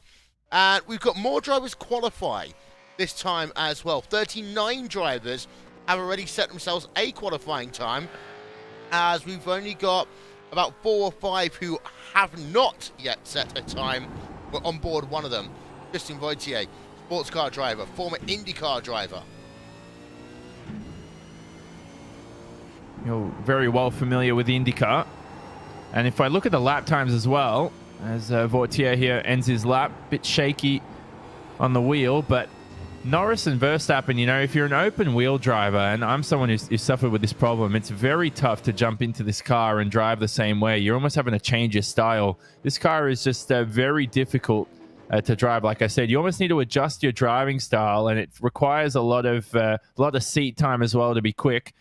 And we've got more drivers qualify this time as well. 39 drivers have already set themselves a qualifying time, as we've only got about 4 or 5 who have not yet set a time. We're on board one of them, Justin Voitier, sports car driver, former IndyCar driver. You're very well familiar with the IndyCar. And if I look at the lap times as well, as Vautier here ends his lap, bit shaky on the wheel, but Norris and Verstappen, you know, if you're an open wheel driver, and I'm someone who's suffered with this problem, it's very tough to jump into this car and drive the same way. You're almost having to change your style. This car is just very difficult to drive. Like I said, you almost need to adjust your driving style, and it requires a lot of seat time as well to be quick,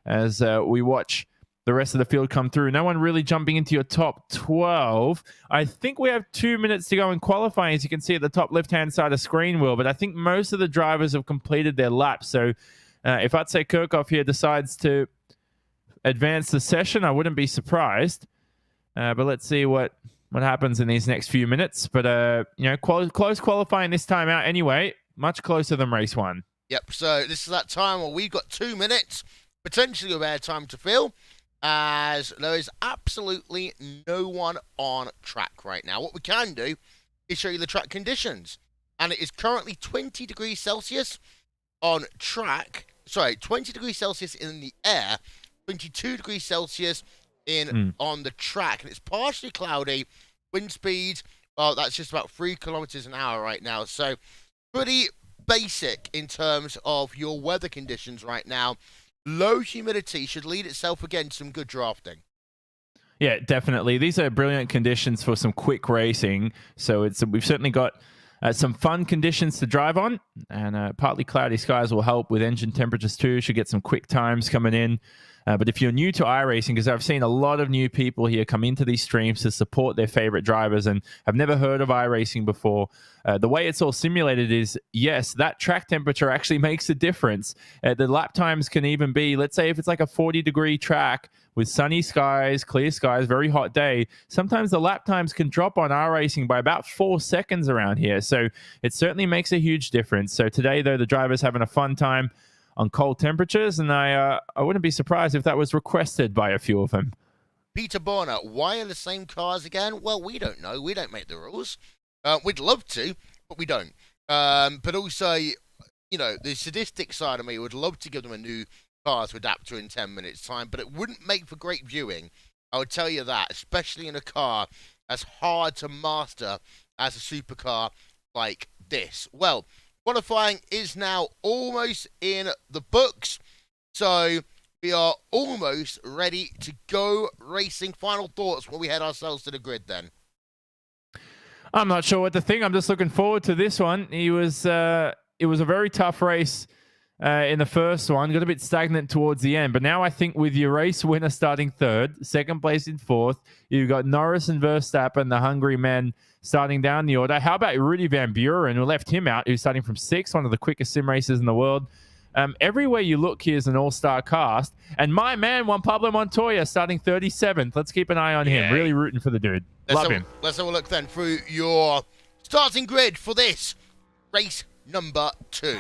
as we watch the rest of the field come through. No one really jumping into your top 12. I think we have 2 minutes to go in qualifying, as you can see at the top left-hand side of screen, Will. But I think most of the drivers have completed their laps. So if Atsej Kirchhoff here decides to advance the session, I wouldn't be surprised. But let's see what happens in these next few minutes. But, you know, close qualifying this time out anyway. Much closer than race 1. Yep, so this is that time where we've got 2 minutes, potentially of airtime to fill, as there is absolutely no one on track right now. What we can do is show you the track conditions, and it is currently 20 degrees Celsius on track. Sorry, 20 degrees Celsius in the air, 22 degrees Celsius on the track, and it's partially cloudy. Wind speed, well, that's just about 3 kilometers an hour right now, so pretty basic in terms of your weather conditions right now. Low humidity should lead itself again to some good drafting. Yeah, definitely. These are brilliant conditions for some quick racing. So we've certainly got some fun conditions to drive on, and partly cloudy skies will help with engine temperatures too. Should get some quick times coming in. But if you're new to iRacing, because I've seen a lot of new people here come into these streams to support their favorite drivers and have never heard of iRacing before, the way it's all simulated is, yes, that track temperature actually makes a difference. The lap times can even be, let's say if it's like a 40-degree track with sunny skies, clear skies, very hot day, sometimes the lap times can drop on iRacing by about 4 seconds around here. So it certainly makes a huge difference. So today, though, the driver's having a fun time on cold temperatures, and I wouldn't be surprised if that was requested by a few of them. Peter Bonner, why are the same cars again? Well, we don't know. We don't make the rules. We'd love to, but we don't. But also, you know, the sadistic side of me would love to give them a new car to adapt to in 10 minutes' time, but it wouldn't make for great viewing. I would tell you that, especially in a car as hard to master as a supercar like this? Well, qualifying is now almost in the books, so we are almost ready to go racing. Final thoughts when we head ourselves to the grid then? I'm not sure what to think. I'm just looking forward to this one. It was a very tough race in the first one. Got a bit stagnant towards the end. But now I think with your race winner starting third, second place in fourth, you've got Norris and Verstappen, the hungry men, starting down the order. How about Rudy Van Buren, who left him out, who's starting from sixth, one of the quickest sim races in the world. Everywhere you look, here's an all-star cast. And my man, Juan Pablo Montoya, starting 37th. Let's keep an eye on him. Really rooting for the dude. Love him. Let's have a look then through your starting grid for this race number 2.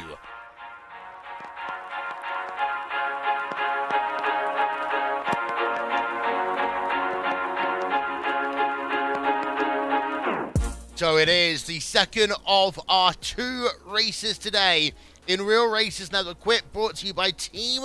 So it is the second of our 2 races today in Real Races Never Quit, brought to you by Team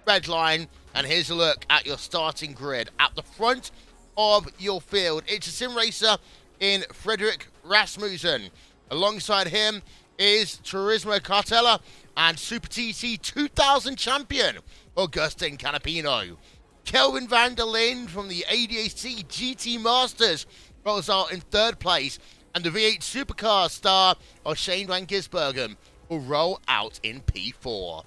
Redline. And here's a look at your starting grid. At the front of your field, it's a sim racer in Frederick Rasmussen. Alongside him is Turismo Cartella and Super TC 2000 champion Augustin Canapino. Kelvin van der Linde from the ADAC GT Masters rolls out in third place, and the V8 Supercars star of Shane van Gisbergen will roll out in P4.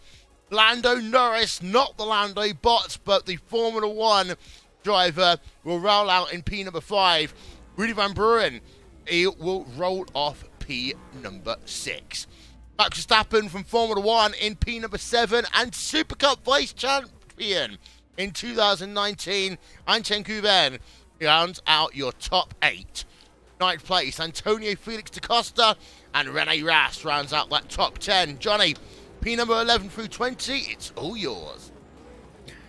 Lando Norris, not the Lando bot, but the Formula 1 driver, will roll out in P number 5. Rudy Van Buren, he will roll off P number 6. Max Verstappen from Formula 1 in P number 7, and Super Cup vice champion in 2019, Anchen Kuben, rounds out your top 8. Ninth place, Antonio Felix da Costa and Rene Rast rounds out that top 10. Johnny, P number 11 through 20, it's all yours.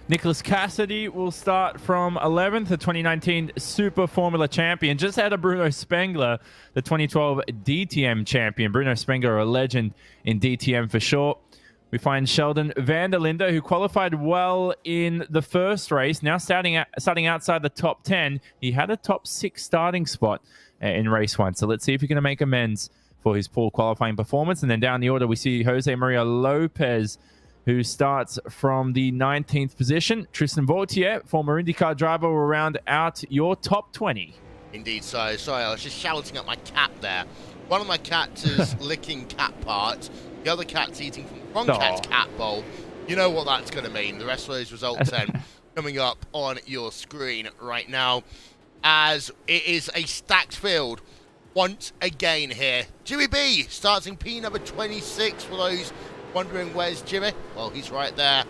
Nicholas Cassidy will start from 11th, the 2019 Super Formula champion, just ahead of Bruno Spengler, the 2012 DTM champion. Bruno Spengler, a legend in DTM for short. We find Sheldon van der Linde, who qualified well in the first race, now starting outside the top 10. He had a top 6 starting spot in race 1. So let's see if he can make amends for his poor qualifying performance. And then down the order, we see Jose Maria Lopez, who starts from the 19th position. Tristan Vautier, former IndyCar driver, will round out your top 20. Indeed so. Sorry, I was just shouting at my cat there. One of my cats is licking cat parts. The other cat's eating from the wrong cat's cat bowl. You know what that's going to mean. The rest of those results then coming up on your screen right now, as it is a stacked field once again here. Jimmy B starting P number 26 for those wondering where's Jimmy. Well, he's right there.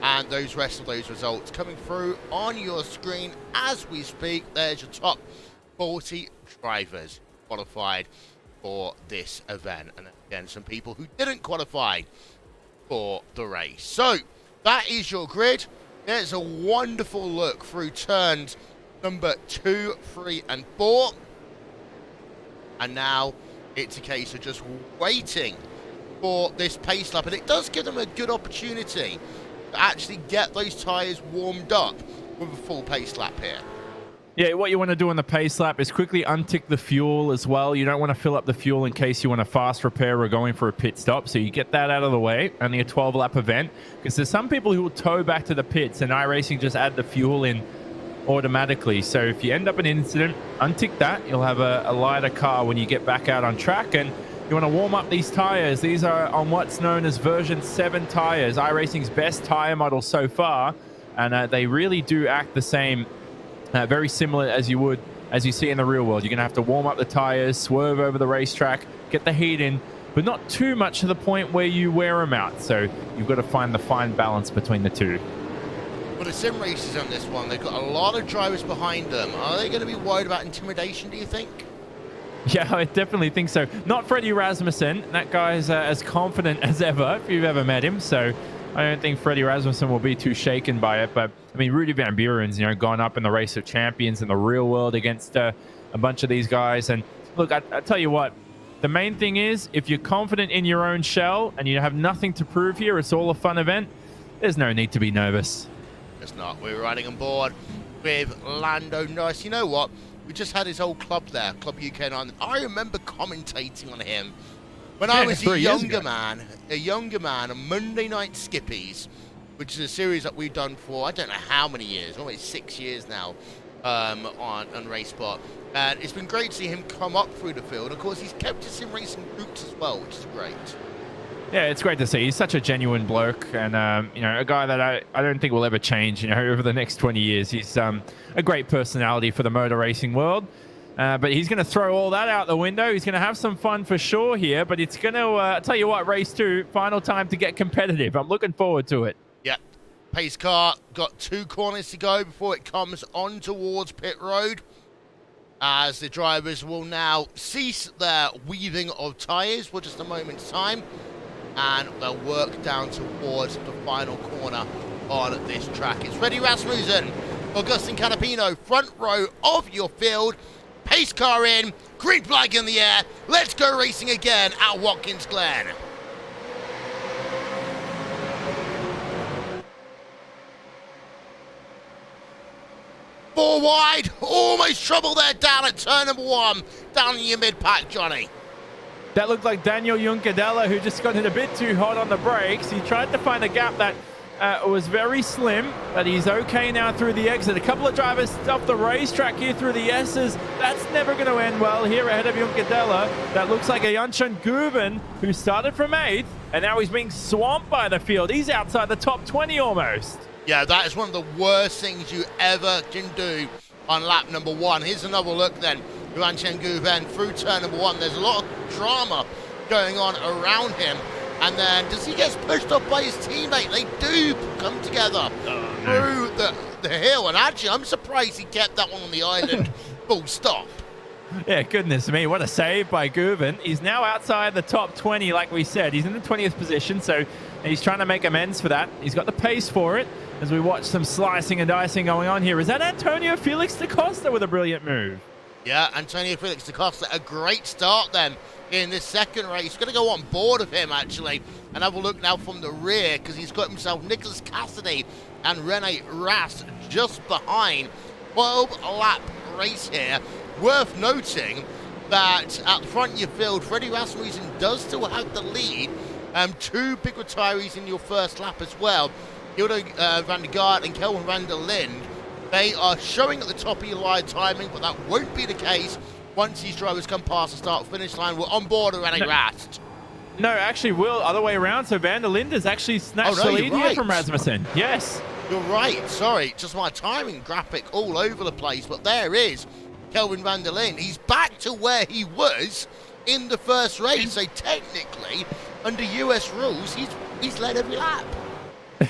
And those rest of those results coming through on your screen as we speak. There's your top 40 drivers qualified for this event. And again, some people who didn't qualify for the race. So that is your grid. There's a wonderful look through turns number 2, 3, and 4. And now it's a case of just waiting for this pace lap. And it does give them a good opportunity to actually get those tyres warmed up with a full pace lap here. Yeah, what you want to do on the pace lap is quickly untick the fuel as well. You don't want to fill up the fuel in case you want a fast repair or going for a pit stop. So you get that out of the way. Only a 12-lap event. Because there's some people who will tow back to the pits, and iRacing just add the fuel in automatically. So if you end up in an incident, untick that. You'll have a lighter car when you get back out on track. And you want to warm up these tires. These are on what's known as version 7 tires, iRacing's best tire model so far. And they really do act the same. Very similar as you see in the real world. You're going to have to warm up the tires, swerve over the racetrack, get the heat in, but not too much to the point where you wear them out. So you've got to find the fine balance between the two. Well, the sim races on this one, they've got a lot of drivers behind them. Are they going to be worried about intimidation, do you think? Yeah, I definitely think so. Not Freddie Rasmussen. That guy's as confident as ever, if you've ever met him. So I don't think Freddie Rasmussen will be too shaken by it. But, I mean, Rudy Van Buren's, gone up in the race of champions in the real world against a bunch of these guys. And, look, I tell you what, the main thing is, if you're confident in your own shell and you have nothing to prove here, it's all a fun event, there's no need to be nervous. It's not. We're riding on board with Lando Norris. You know what? We just had his whole club there, Club UK9. I remember commentating on him when I was a younger man, on Monday Night Skippies, which is a series that we've done for, I don't know how many years, almost 6 years now, on RaceSpot. And it's been great to see him come up through the field. Of course, he's kept his sim racing roots as well, which is great. Yeah, it's great to see. He's such a genuine bloke, and you know, a guy that I don't think will ever change. You know, over the next 20 years, he's a great personality for the motor racing world. But he's going to throw all that out the window. He's going to have some fun for sure here. But it's going to tell you what, race 2, final time to get competitive. I'm looking forward to it. Yeah, pace car got 2 corners to go before it comes on towards pit road, as the drivers will now cease their weaving of tyres for just a moment's time. And they'll work down towards the final corner on this track. It's Freddie Rasmussen, Augustin Canapino, front row of your field. Pace car in, green flag in the air. Let's go racing again at Watkins Glen. Four wide, almost trouble there down at turn number 1, down in your mid-pack, Johnny. That looked like Daniel Juncadella, who just got it a bit too hot on the brakes. He tried to find a gap that was very slim, but he's okay now through the exit. A couple of drivers off the racetrack here through the S's. That's never going to end well here ahead of Juncadella. That looks like a Yanshan Guben, who started from 8th, and now he's being swamped by the field. He's outside the top 20 almost. Yeah, that is one of the worst things you ever can do on lap number 1. Here's another look then. Yuan Chen Guven through turn number 1. There's a lot of drama going on around him. And then does he get pushed off by his teammate? They do come together through the hill. And actually, I'm surprised he kept that one on the island full stop. Yeah, goodness me. What a save by Guven. He's now outside the top 20, like we said. He's in the 20th position, so he's trying to make amends for that. He's got the pace for it as we watch some slicing and dicing going on here. Is that Antonio Felix da Costa with a brilliant move? Yeah, Antonio Felix da Costa, a great start then in this second race. Going to go on board of him, actually, and have a look now from the rear, because he's got himself Nicholas Cassidy and Rene Rast just behind. 12-lap race here. Worth noting that at the front of your field, Freddie Rasmussen does still have the lead. 2 big retirees in your first lap as well. Hilda van der Gaard and Kelvin van der Linde. They are showing at the top of your line timing, but that won't be the case once these drivers come past the start-finish line. We're on board Rene Rast. No, actually, Will, other way around. So van der Linde has actually snatched the lead here from Rasmussen. Yes. You're right. Sorry, just my timing graphic all over the place. But there is Kelvin van der Linde. He's back to where he was in the first race. So technically, under US rules, he's led every lap.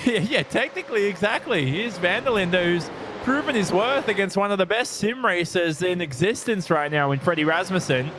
Yeah, technically, exactly. Here's van der Linde, who's proven his worth against one of the best sim racers in existence right now in Freddie Rasmussen.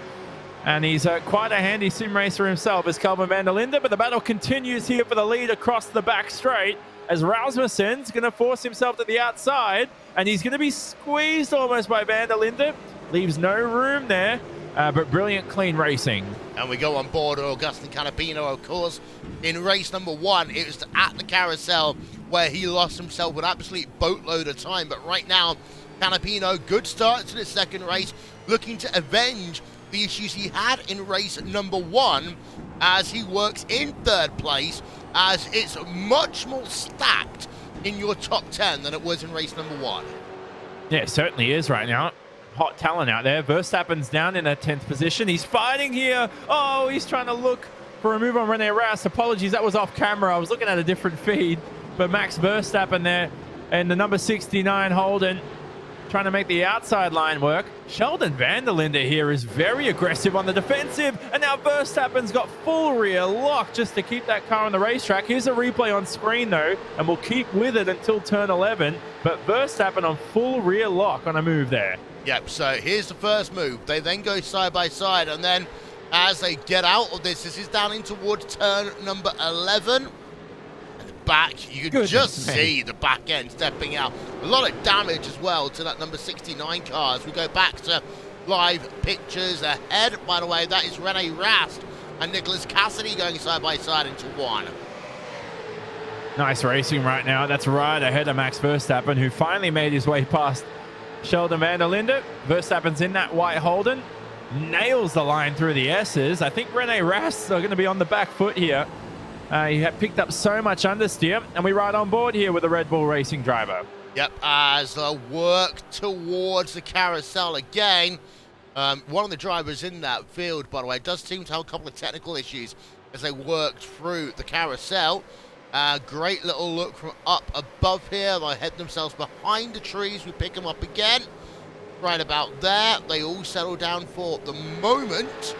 And he's quite a handy sim racer himself as Kelvin van der Linde, but the battle continues here for the lead across the back straight as Rasmussen's going to force himself to the outside, and he's going to be squeezed almost by van der Linde. Leaves no room there, but brilliant, clean racing. And we go on board Augustin Canapino, of course. In race number 1, it was at the carousel where he lost himself an absolute boatload of time. But right now, Canapino, good start to the second race, looking to avenge the issues he had in race number 1 as he works in 3rd place, as it's much more stacked in your top 10 than it was in race number 1. Yeah, it certainly is right now. Hot talent out there. Verstappen's down in a 10th position. He's fighting here. Oh, he's trying to look for a move on Rene Rast. Apologies, that was off camera. I was looking at a different feed. But Max Verstappen there and the number 69 Holden trying to make the outside line work. Sheldon van der Linde here is very aggressive on the defensive, and now Verstappen's got full rear lock just to keep that car on the racetrack. Here's a replay on screen though, and we'll keep with it until turn 11, but Verstappen on full rear lock on a move there. Yep, so here's the first move. They then go side by side, and then as they get out of this is down in towards turn number 11. Back, you can just see the back end stepping out. A lot of damage as well to that number 69 car. As we go back to live pictures ahead, by the way, that is Rene Rast and Nicholas Cassidy going side by side into 1. Nice racing right now. That's right ahead of Max Verstappen, who finally made his way past Sheldon van der Linde. Verstappen's in that white Holden. Nails the line through the S's. I think Rene Rast are going to be on the back foot here. He had picked up so much understeer, and we ride on board here with a Red Bull Racing driver. Yep, as they work towards the carousel again. One of the drivers in that field, by the way, does seem to have a couple of technical issues as they work through the carousel. Great little look from up above here. They head themselves behind the trees. We pick them up again. Right about there. They all settle down for the moment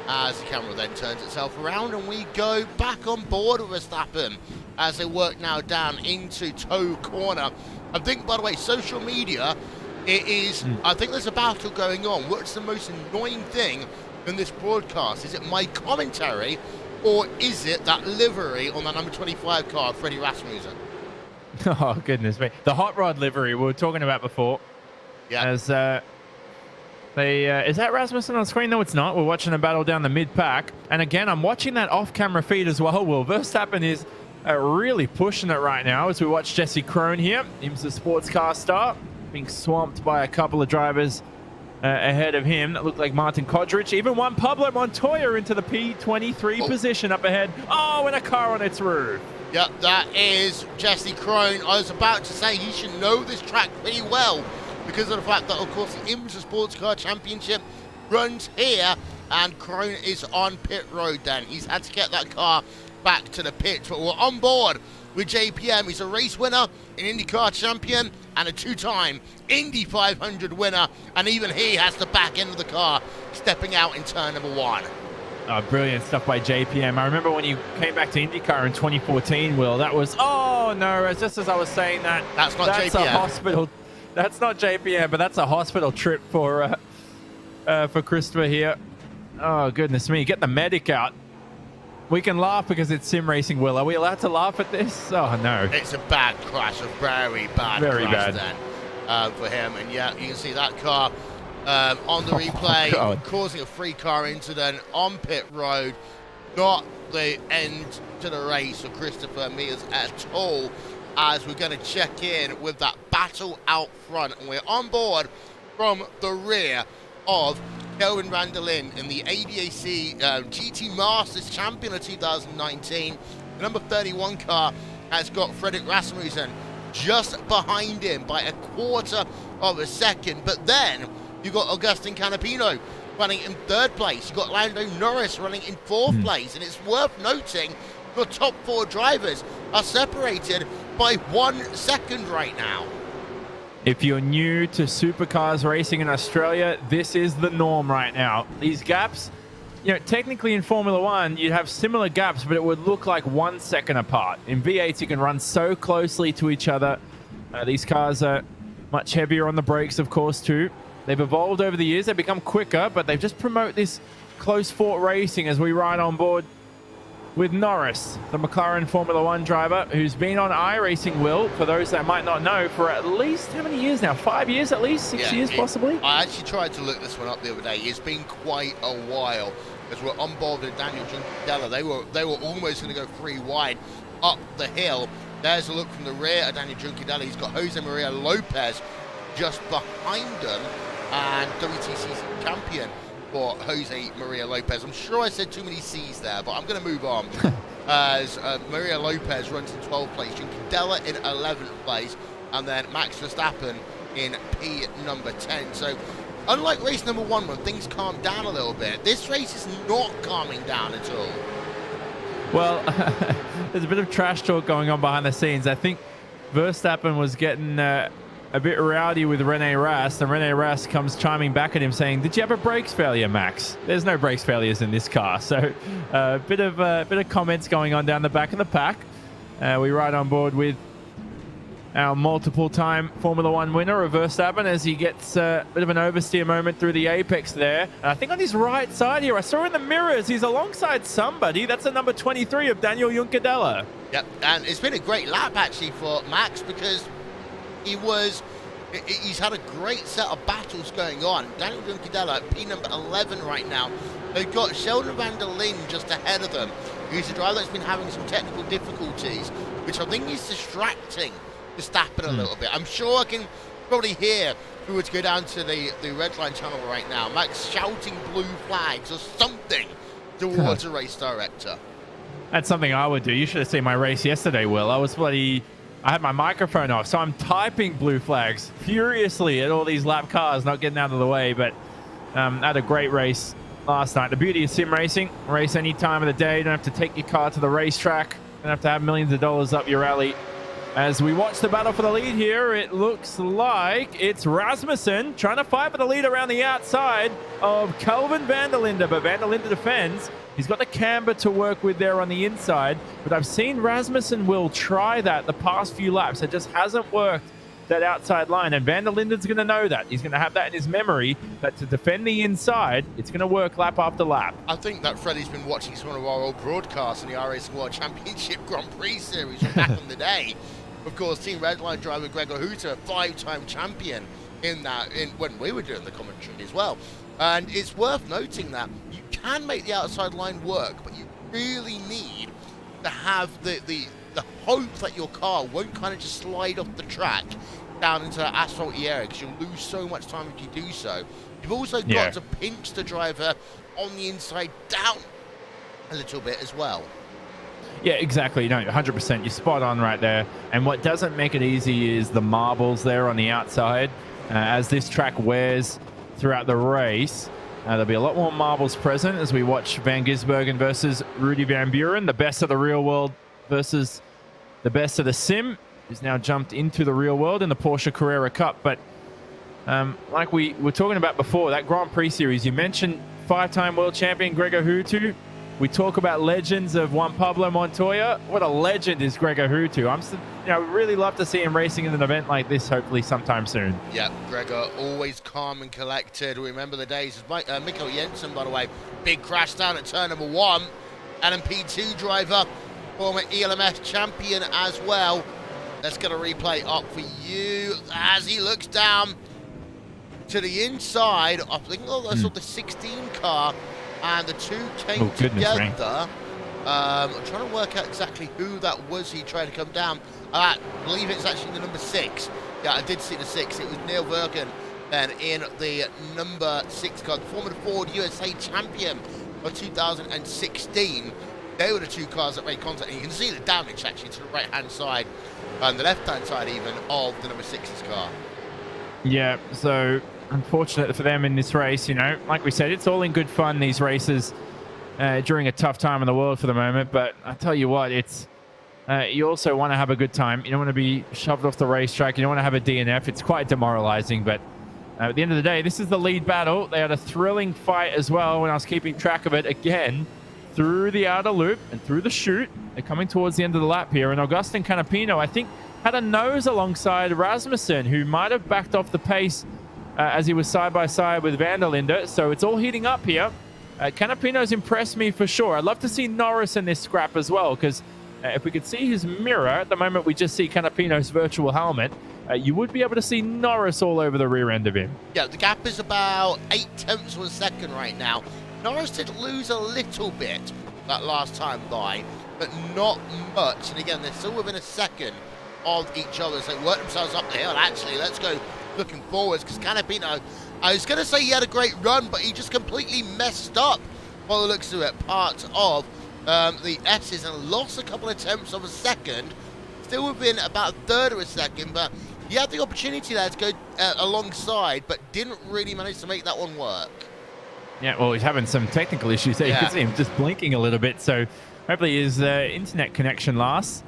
as the camera then turns itself around and we go back on board with Verstappen as they work now down into toe corner. I think, by the way, social media, it is, I think there's a battle going on. What's the most annoying thing in this broadcast? Is it my commentary or is it that livery on that number 25 car, Freddie Rasmussen? Oh, goodness me. The hot rod livery we were talking about before. Yeah. As is that Rasmussen on screen? No, it's not. We're watching a battle down the mid-pack. And again, I'm watching that off-camera feed as well. Well, Verstappen is really pushing it right now as we watch Jesse Krohn here. He's the sports car star, being swamped by a couple of drivers ahead of him. That looked like Martin Kodrich. Even one Pablo Montoya into the P23 position up ahead. Oh, and a car on its roof. Yep, that is Jesse Krohn. I was about to say he should know this track pretty well, because of the fact that, of course, the IMSA Sports Car Championship runs here, and Krohn is on pit road then. He's had to get that car back to the pits, but we're on board with JPM. He's a race winner, an IndyCar champion, and a two-time Indy 500 winner, and even he has the back end of the car stepping out in turn number 1. Oh, brilliant stuff by JPM. I remember when you came back to IndyCar in 2014, Will, that was, oh no, just as I was saying that, that's not JPM. A hospital. That's not JPM, but that's a hospital trip for Christopher here. Oh, goodness me. Get the medic out. We can laugh because it's sim racing, Will. Are we allowed to laugh at this? Oh, no. It's a bad crash, a very bad crash then for him. And yeah, you can see that car on the replay causing a free car incident on pit road. Not the end to the race for Christopher Mears at all, as we're going to check in with that battle out front. And we're on board from the rear of Kelvin van der Linde in the ADAC GT Masters Champion of 2019. The number 31 car has got Fredrik Rasmussen just behind him by a quarter of a second. But then you've got Agustin Canapino running in 3rd place. You've got Lando Norris running in 4th place. And it's worth noting your top 4 drivers are separated by 1 second right now. If you're new to supercars racing in Australia, this is the norm right now. These gaps, you know, technically in Formula One, you'd have similar gaps, but it would look like 1 second apart. In V8s, you can run so closely to each other. These cars are much heavier on the brakes, of course, too. They've evolved over the years. They've become quicker, but they just promote this close fought racing as we ride on board with Norris, the McLaren Formula One driver, who's been on iRacing, Will, for those that might not know, for at least, how many years now? 5 years at least? 6 years possibly? I actually tried to look this one up the other day. It's been quite a while, as we're on board with Daniel Juncadella. They were almost going to go 3 wide up the hill. There's a look from the rear of Daniel Juncadella. He's got Jose Maria Lopez just behind him, and WTC's champion for Jose Maria Lopez. I'm sure I said too many C's there, but I'm going to move on. As Maria Lopez runs in 12th place, Juncadella in 11th place, and then Max Verstappen in P number 10. So unlike race number 1, when things calm down a little bit, this race is not calming down at all. Well, there's a bit of trash talk going on behind the scenes. I think Verstappen was getting a bit rowdy with Rene Rast, and Rene Rast comes chiming back at him saying, "Did you have a brakes failure, Max?" There's no brakes failures in this car. So a bit of comments going on down the back of the pack. We ride on board with our multiple-time Formula One winner of Verstappen as he gets a bit of an oversteer moment through the apex there. And I think on his right side here, I saw in the mirrors, he's alongside somebody. That's the number 23 of Daniel Juncadella. Yep, and it's been a great lap actually for Max, because he's had a great set of battles going on. Daniel Juncadella at P number 11 right now. They've got Sheldon van der Linde just ahead of them, who's a driver that's been having some technical difficulties, which I think is distracting Verstappen a little bit. I'm sure I can Probably here, if we were to go down to the Redline channel right now, Max shouting blue flags or something towards a race director. That's something I would do. You should have seen my race yesterday, Will. I had my microphone off, so I'm typing blue flags furiously at all these lap cars not getting out of the way. But I had a great race last night. The beauty of sim racing, race any time of the day. You don't have to take your car to the racetrack. You don't have to have millions of dollars up your alley. As we watch the battle for the lead here, it looks like it's Rasmussen trying to fight for the lead around the outside of Kelvin van der Linde, but van der Linde defends. He's got the camber to work with there on the inside, but I've seen Rasmussen will try that the past few laps. It just hasn't worked, that outside line, and van der Linden's going to know that. He's going to have that in his memory, that to defend the inside, it's going to work lap after lap. I think that Freddie's been watching some of our old broadcasts in the RS World Championship Grand Prix series from back in the day. Of course, Team Redline driver Gregor Hooter, a 5-time champion in when we were doing the commentary as well. And it's worth noting that you can make the outside line work, but you really need to have the hope that your car won't kind of just slide off the track down into that asphalty area, because you'll lose so much time if you do so. You've also got to pinch the driver on the inside down a little bit as well. Yeah, exactly. No, 100%. You're spot on right there. And what doesn't make it easy is the marbles there on the outside. As this track wears throughout the race, there'll be a lot more marbles present as we watch Van Gisbergen versus Rudy Van Buren, the best of the real world versus the best of the sim, who's now jumped into the real world in the Porsche Carrera Cup. But like we were talking about before, that Grand Prix series, you mentioned 5-time world champion Gregor Hootu. We talk about legends of Juan Pablo Montoya. What a legend is Gregor Hootu. Really love to see him racing in an event like this, hopefully sometime soon. Yeah, Gregor, always calm and collected. Remember the days of Mikkel Jensen, by the way. Big crash down at turn number 1. LMP2 driver, former ELMS champion as well. Let's get a replay up for you as he looks down to the inside. I think that's the 16 car. And the two came together. I'm trying to work out exactly who that was he tried to come down. I believe it's actually the number 6. Yeah, I did see the 6. It was Neil Vergen then in the number 6 car. The former Ford USA champion of 2016. They were the two cars that made contact. And you can see the damage actually to the right-hand side and the left-hand side even of the number 6's car. Yeah, so unfortunate for them in this race, like we said, it's all in good fun, these races during a tough time in the world for the moment. But I tell you what, it's you also want to have a good time. You don't want to be shoved off the racetrack. You don't want to have a DNF. It's quite demoralizing. But at the end of the day, this is the lead battle. They had a thrilling fight as well when I was keeping track of it again through the outer loop and through the chute. They're coming towards the end of the lap here. And Augustin Canapino, I think, had a nose alongside Rasmussen, who might have backed off the pace as he was side-by-side with Van der Linde. So it's all heating up here. Canapino's impressed me for sure. I'd love to see Norris in this scrap as well, because if we could see his mirror, at the moment we just see Canapino's virtual helmet, you would be able to see Norris all over the rear end of him. Yeah, the gap is about 0.8 of a second right now. Norris did lose a little bit that last time by, but not much. And again, they're still within a second of each other, so they work themselves up the hill. Actually, let's go looking forwards, because Canapino, I was going to say he had a great run, but he just completely messed up, by the looks of it, part of the S's, and lost a couple of tenths of a second, still within about a third of a second, but he had the opportunity there to go alongside, but didn't really manage to make that one work. Yeah, well, he's having some technical issues there. You can see him just blinking a little bit, so hopefully his internet connection lasts.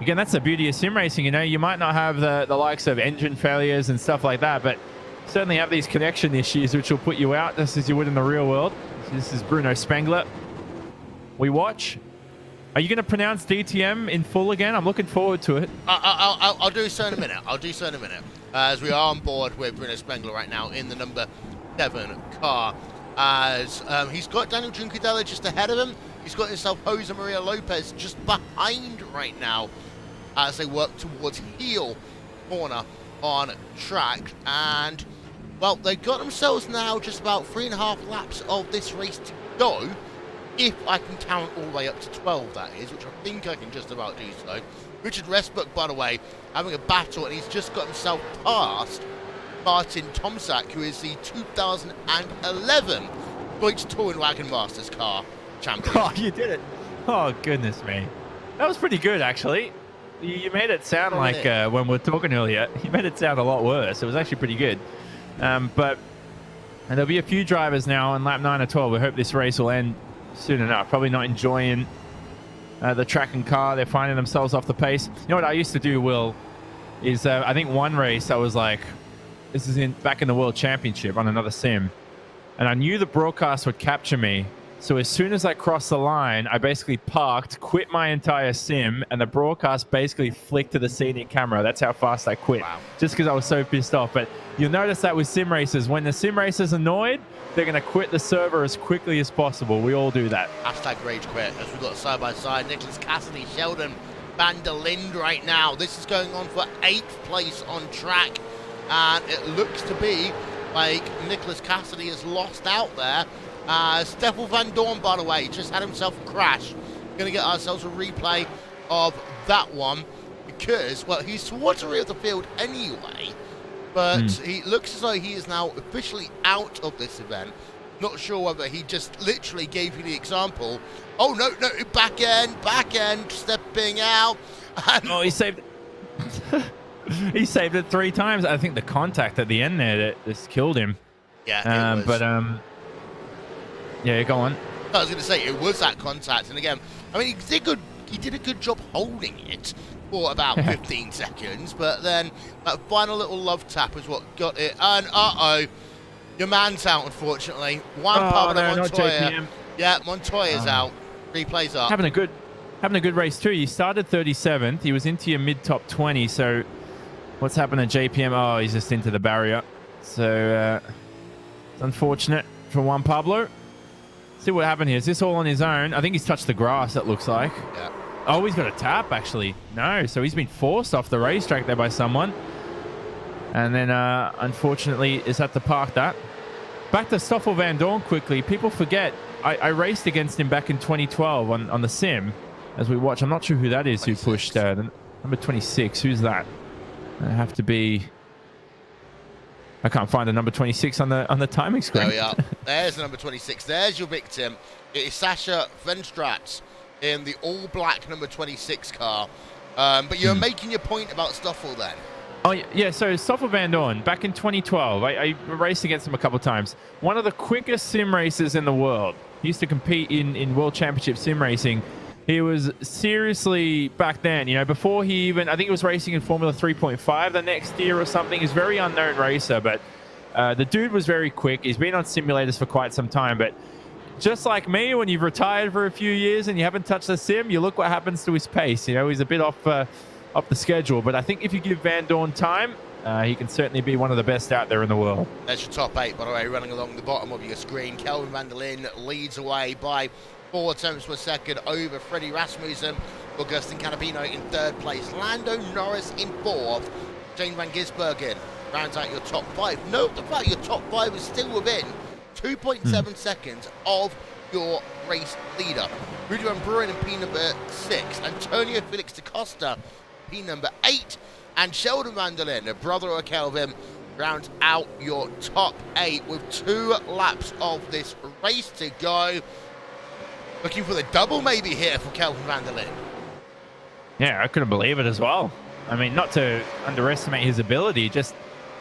Again, that's the beauty of sim racing. You might not have the likes of engine failures and stuff like that, but certainly have these connection issues which will put you out just as you would in the real world. This is Bruno Spengler. We watch. Are you going to pronounce DTM in full again? I'm looking forward to it. I'll do so in a minute. As we are on board with Bruno Spengler right now in the number 7 car. As he's got Daniel Juncadella just ahead of him. He's got himself Jose Maria Lopez just behind right now as they work towards heel corner on track. And, well, they've got themselves now just about 3.5 laps of this race to go. If I can count all the way up to 12, that is, which I think I can just about do so. Richard Westbrook, by the way, having a battle, and he's just got himself past Martin Tomczak, who is the 2011 Deutsche Touring Wagon Masters car champion. Oh, you did it. Oh, goodness me. That was pretty good, actually. You made it sound like, when we were talking earlier, you made it sound a lot worse. It was actually pretty good. But there'll be a few drivers now on lap 9 or 12. We hope this race will end soon enough. Probably not enjoying the track and car. They're finding themselves off the pace. You know what I used to do, Will, is I think one race I was like, this is back in the World Championship on another sim. And I knew the broadcast would capture me. So as soon as I crossed the line, I basically parked, quit my entire sim, and the broadcast basically flicked to the scenic camera. That's how fast I quit. Wow. Just because I was so pissed off. But you'll notice that with sim racers, when the sim racer's annoyed, they're going to quit the server as quickly as possible. We all do that. Hashtag rage quit, as we've got side by side. Nicholas Cassidy, Sheldon van der Linde right now. This is going on for 8th place on track. And it looks to be like Nicholas Cassidy has lost out there. Stoffel van Dorn, by the way, just had himself a crash. Going to get ourselves a replay of that one because, well, he's towards the rear of the field anyway, but he looks as though he is now officially out of this event. Not sure whether he just literally gave you the example. Oh, no, back end, stepping out. Oh, he saved it. He saved it 3 times. I think the contact at the end there that just killed him. Yeah, it was. Yeah, go on. I was going to say, it was that contact. And again, I mean, he did a good job holding it for about 15 seconds. But then that final little love tap is what got it. And, uh-oh, your man's out, unfortunately. Montoya. Yeah, Montoya's out. Replay's up. Having a good race, too. You started 37th. He was into your mid-top 20. So what's happened at JPM? Oh, he's just into the barrier. So it's unfortunate for Juan Pablo. See what happened here. Is this all on his own? I think he's touched the grass, it looks like. Yeah. Oh, he's got a tap, actually. No, so he's been forced off the racetrack there by someone. And then, unfortunately, is had to park that. Back to Stoffel van Dorn quickly. People forget, I raced against him back in 2012 on the sim as we watch. I'm not sure who that is 26. who pushed number 26. Who's that? I have to be... I can't find the number 26 on the timing screen. There we are. There's the number 26. There's your victim. It is Sasha Venstrat in the all-black number 26 car. But you're making your point about Stoffel then. Oh, yeah. So Stoffel van Dorn, back in 2012, I raced against him a couple of times. One of the quickest sim racers in the world. He used to compete in World Championship sim racing. He was seriously, back then, you know, before he even, I think he was racing in Formula 3.5 the next year or something. He's a very unknown racer, but the dude was very quick. He's been on simulators for quite some time, but just like me, when you've retired for a few years and you haven't touched the sim, you look what happens to his pace. You know, he's a bit off the schedule, but I think if you give Van Dorn time, he can certainly be one of the best out there in the world. There's your top 8, by the way, running along the bottom of your screen. Kelvin van der Linde leads away by 4 attempts per second over Freddie Rasmussen. Augustin Canapino in 3rd place. Lando Norris in 4th. Jane van Gisbergen rounds out your top 5. Note the fact your top 5 is still within 2.7 seconds of your race leader. Rudy van Buren in P number 6. Antonio Felix da Costa, P number 8. And Sheldon van der Linde, brother of Kelvin, rounds out your top 8 with 2 laps of this race to go. Looking for the double maybe here for Kelvin van der Linde. Yeah, I couldn't believe it as well. I mean, not to underestimate his ability, just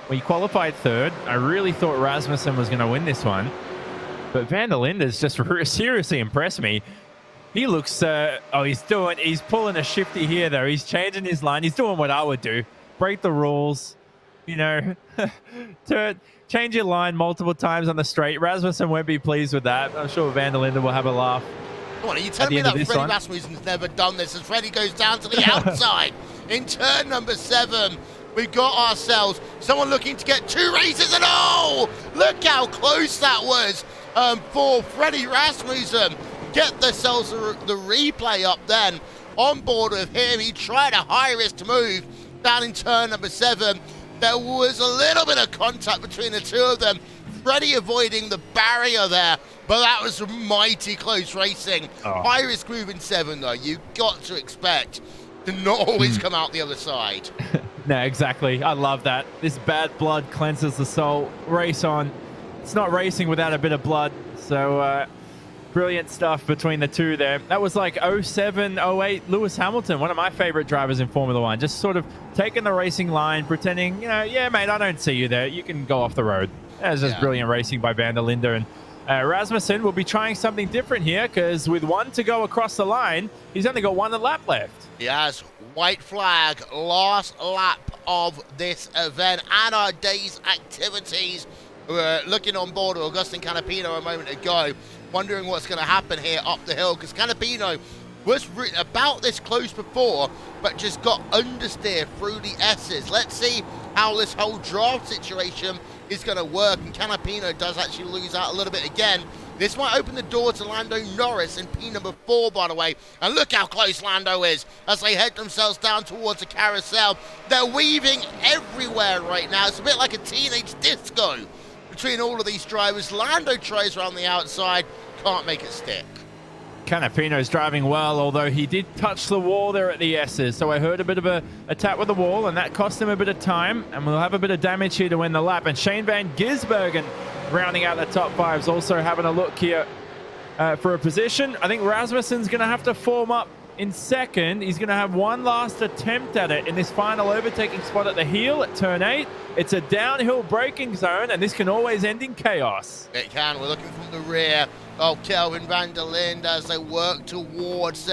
when he qualified 3rd, I really thought Rasmussen was going to win this one. But van der Linde has just seriously impressed me. He looks, he's pulling a shifty here though. He's changing his line. He's doing what I would do. Break the rules, you know, to change your line multiple times on the straight. Rasmussen won't be pleased with that. I'm sure van der Linde will have a laugh. Come on, are you telling me that Freddie Rasmussen's never done this as Freddie goes down to the outside in turn number 7? We've got ourselves someone looking to get 2 races and oh, look how close that was for Freddie Rasmussen. Get themselves the replay up then on board with him. He tried a high-risk move down in turn number 7. There was a little bit of contact between the two of them. Freddie avoiding the barrier there, but that was mighty close racing. High-risk move in 7, though. You've got to expect to not always come out the other side. No, exactly. I love that. This bad blood cleanses the soul. Race on. It's not racing without a bit of blood. So brilliant stuff between the two there. That was like 07, 08 Lewis Hamilton, one of my favorite drivers in Formula One. Just sort of taking the racing line, pretending, yeah, mate, I don't see you there. You can go off the road. That was just brilliant racing by Van der Linde. And Rasmussen will be trying something different here because with 1 to go across the line, he's only got 1 lap left. He has. White flag, last lap of this event and our day's activities. We're looking on board with Agustin Canapino a moment ago, wondering what's going to happen here up the hill, because Canapino was about this close before, but just got understeer through the S's. Let's see how this whole draft situation is going to work, and Canapino does actually lose out a little bit again. This might open the door to Lando Norris in P number 4, by the way. And look how close Lando is as they head themselves down towards the carousel. They're weaving everywhere right now. It's a bit like a teenage disco between all of these drivers. Lando tries around the outside, can't make it stick. Canapino's driving well, although he did touch the wall there at the S's. So I heard a bit of a tap with the wall, and that cost him a bit of time. And we'll have a bit of damage here to win the lap. And Shane Van Gisbergen rounding out the top 5s, also having a look here for a position. I think Rasmussen's going to have to form up in second. He's going to have one last attempt at it in this final overtaking spot at the heel at turn 8. It's a downhill braking zone, and this can always end in chaos. It can. We're looking from the rear of Kelvin van der Linde as they work towards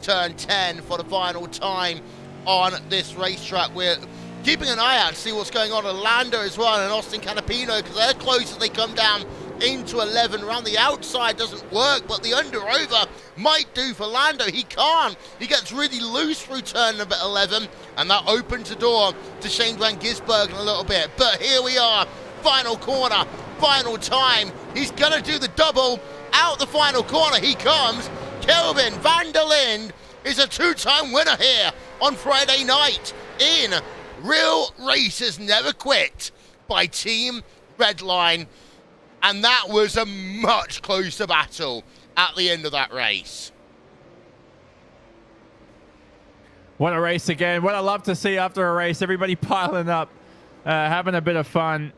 turn 10 for the final time on this racetrack. We're keeping an eye out to see what's going on at Lando as well, and Austin Canapino, because they're close as they come down into 11. Around the outside doesn't work, but the under-over might do for Lando. He can't. He gets really loose through turn number 11, and that opens the door to Shane Van Gisbergen a little bit. But here we are, final corner, final time. He's going to do the double. Out the final corner he comes. Kelvin van der Linde is a 2-time winner here on Friday night in Real Racers Never Quit by Team Redline. And that was a much closer battle at the end of that race. What a race again. What I love to see after a race, everybody piling up, having a bit of fun.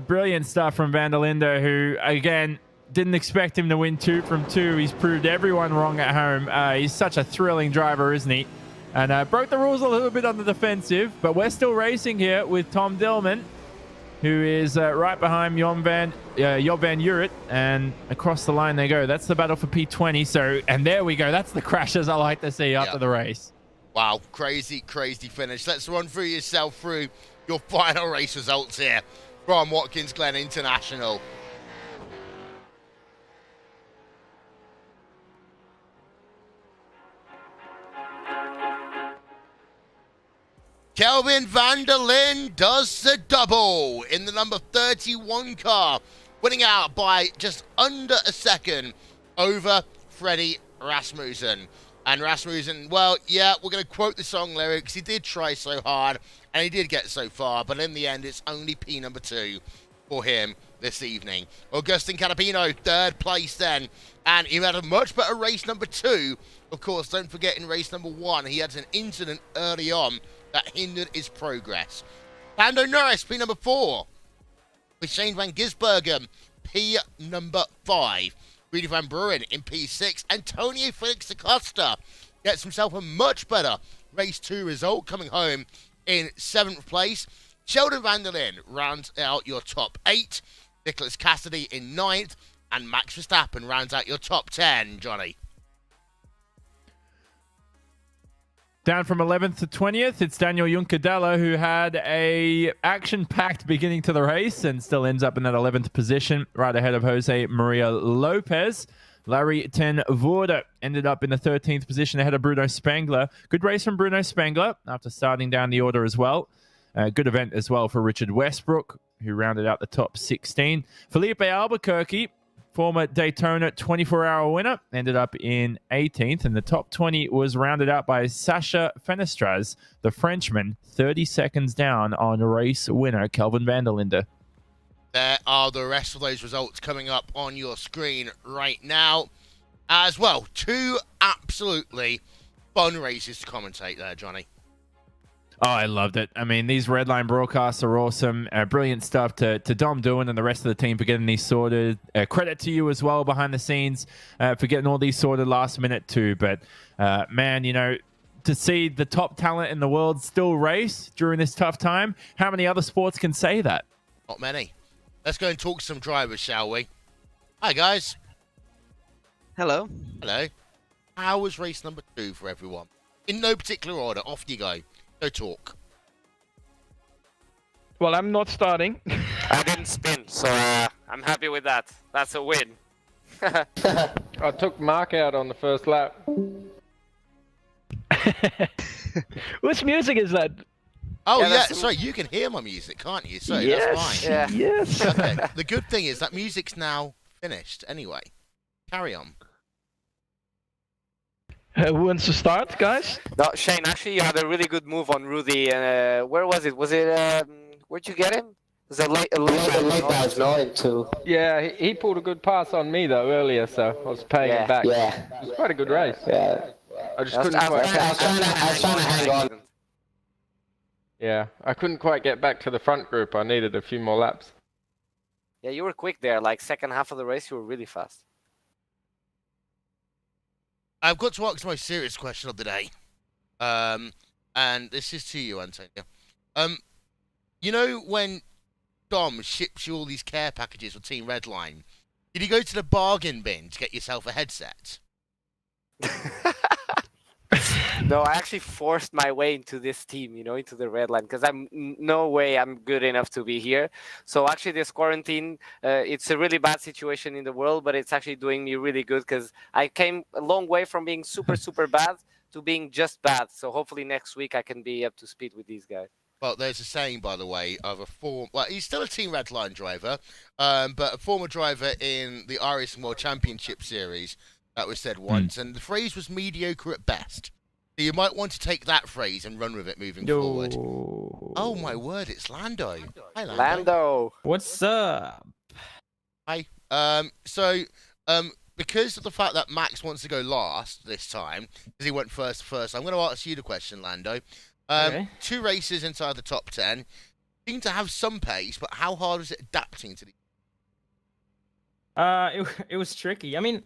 Brilliant stuff from Van der Linde, who, again, didn't expect him to win 2 from 2. He's proved everyone wrong at home. He's such a thrilling driver, isn't he? And broke the rules a little bit on the defensive, but we're still racing here with Tom Dillman, who is right behind Job van Uret, and across the line they go. That's the battle for P20. So, and there we go. That's the crashes I like to see after the race. Wow, crazy, crazy finish. Let's run through your final race results here from Watkins Glen International. Kelvin van der Linde does the double in the number 31 car, winning out by just under a second over Freddie Rasmussen. And Rasmussen, well, yeah, we're going to quote the song lyrics. He did try so hard, and he did get so far, but in the end, it's only P number 2 for him this evening. Agustin Canapino, 3rd place then, and he had a much better race number 2. Of course, don't forget in race number 1, he had an incident early on that hindered his progress. Lando Norris, P number 4, with Shane Van Gisbergen, P number 5. Rudy Van Bruin in P6. Antonio Felix Acosta gets himself a much better race 2 result, coming home in 7th place. Sheldon van der Linde rounds out your top 8. Nicholas Cassidy in 9th. And Max Verstappen rounds out your top 10, Johnny. Down from 11th to 20th, it's Daniel Juncadella, who had a action-packed beginning to the race and still ends up in that 11th position, right ahead of Jose Maria Lopez. Larry Ten Voorde ended up in the 13th position ahead of Bruno Spangler. Good race from Bruno Spangler after starting down the order as well. Good event as well for Richard Westbrook, who rounded out the top 16. Felipe Albuquerque, former Daytona 24-hour winner, ended up in 18th, and the top 20 was rounded out by Sacha Fenestraz, the Frenchman, 30 seconds down on race winner Kelvin van der Linde. There are the rest of those results coming up on your screen right now as well. 2 absolutely fun races to commentate there, Johnny. Oh, I loved it. I mean, these Redline broadcasts are awesome. Brilliant stuff to Dom doing and the rest of the team for getting these sorted. Credit to you as well behind the scenes for getting all these sorted last minute too. But man, you know, to see the top talent in the world still race during this tough time, how many other sports can say that? Not many. Let's go and talk to some drivers, shall we? Hi, guys. Hello. Hello. How was race number 2 for everyone? In no particular order. Off you go. Go talk. Well, I'm not starting. I didn't spin, so I'm happy with that. That's a win. I took Mark out on the first lap. Whose music is that? Oh, Yeah, yeah. that's- Sorry, you can hear my music, can't you? So Yes. that's fine. Yeah. Yes. Okay. The good thing is that music's now finished anyway. Carry on. Who wants to start, guys? No, Shane, actually, you had a really good move on Rudy. Where was it? Was it, where'd you get him? Was it late Guys, no, into Yeah, he pulled a good pass on me though earlier, so I was paying him back. yeah, It was quite a good race. yeah. I just couldn't quite. I was trying to hang on. Yeah, I couldn't quite get back to the front group. I needed a few more laps. Yeah, you were quick there. Like, second half of the race, you were really fast. I've got to ask the most serious question of the day. And this is to you, Antonio. You know when Dom ships you all these care packages for Team Redline, did you go to the bargain bin to get yourself a headset? No, I actually forced my way into this team, you know, into the red line, because no way I'm good enough to be here. So actually this quarantine, it's a really bad situation in the world, but it's actually doing me really good because I came a long way from being super bad to being just bad. So hopefully next week I can be up to speed with these guys. Well, there's a saying, by the way, of a former... Well, he's still a Team Redline driver, but a former driver in the Irish World Championship Series that was said once, and the phrase was mediocre at best. So you might want to take that phrase and run with it moving forward. Oh, my word, it's Lando. Hi, Lando. Lando. What's up? Hi. Because of the fact that Max wants to go last this time, because he went first, I'm going to ask you the question, Lando. Okay. 2 races inside the top 10. Seem to have some pace, but how hard is it adapting to the... It was tricky. I mean,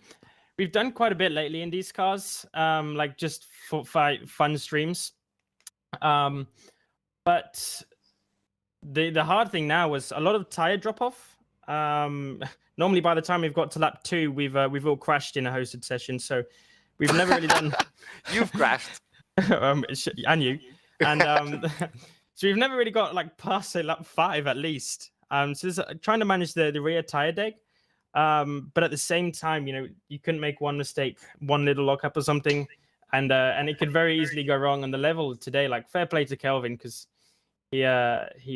we've done quite a bit lately in these cars, like just for fun streams. But the hard thing now was a lot of tire drop off. Normally, by the time we've got to lap 2, we've all crashed in a hosted session. So we've never really done. You've crashed. And you. And so we've never really got like past say lap 5 at least. So there's trying to manage the rear tire deck. But at the same time, you know, you couldn't make one mistake, one little lockup or something, and it could very easily go wrong on the level today. Like fair play to Kelvin because he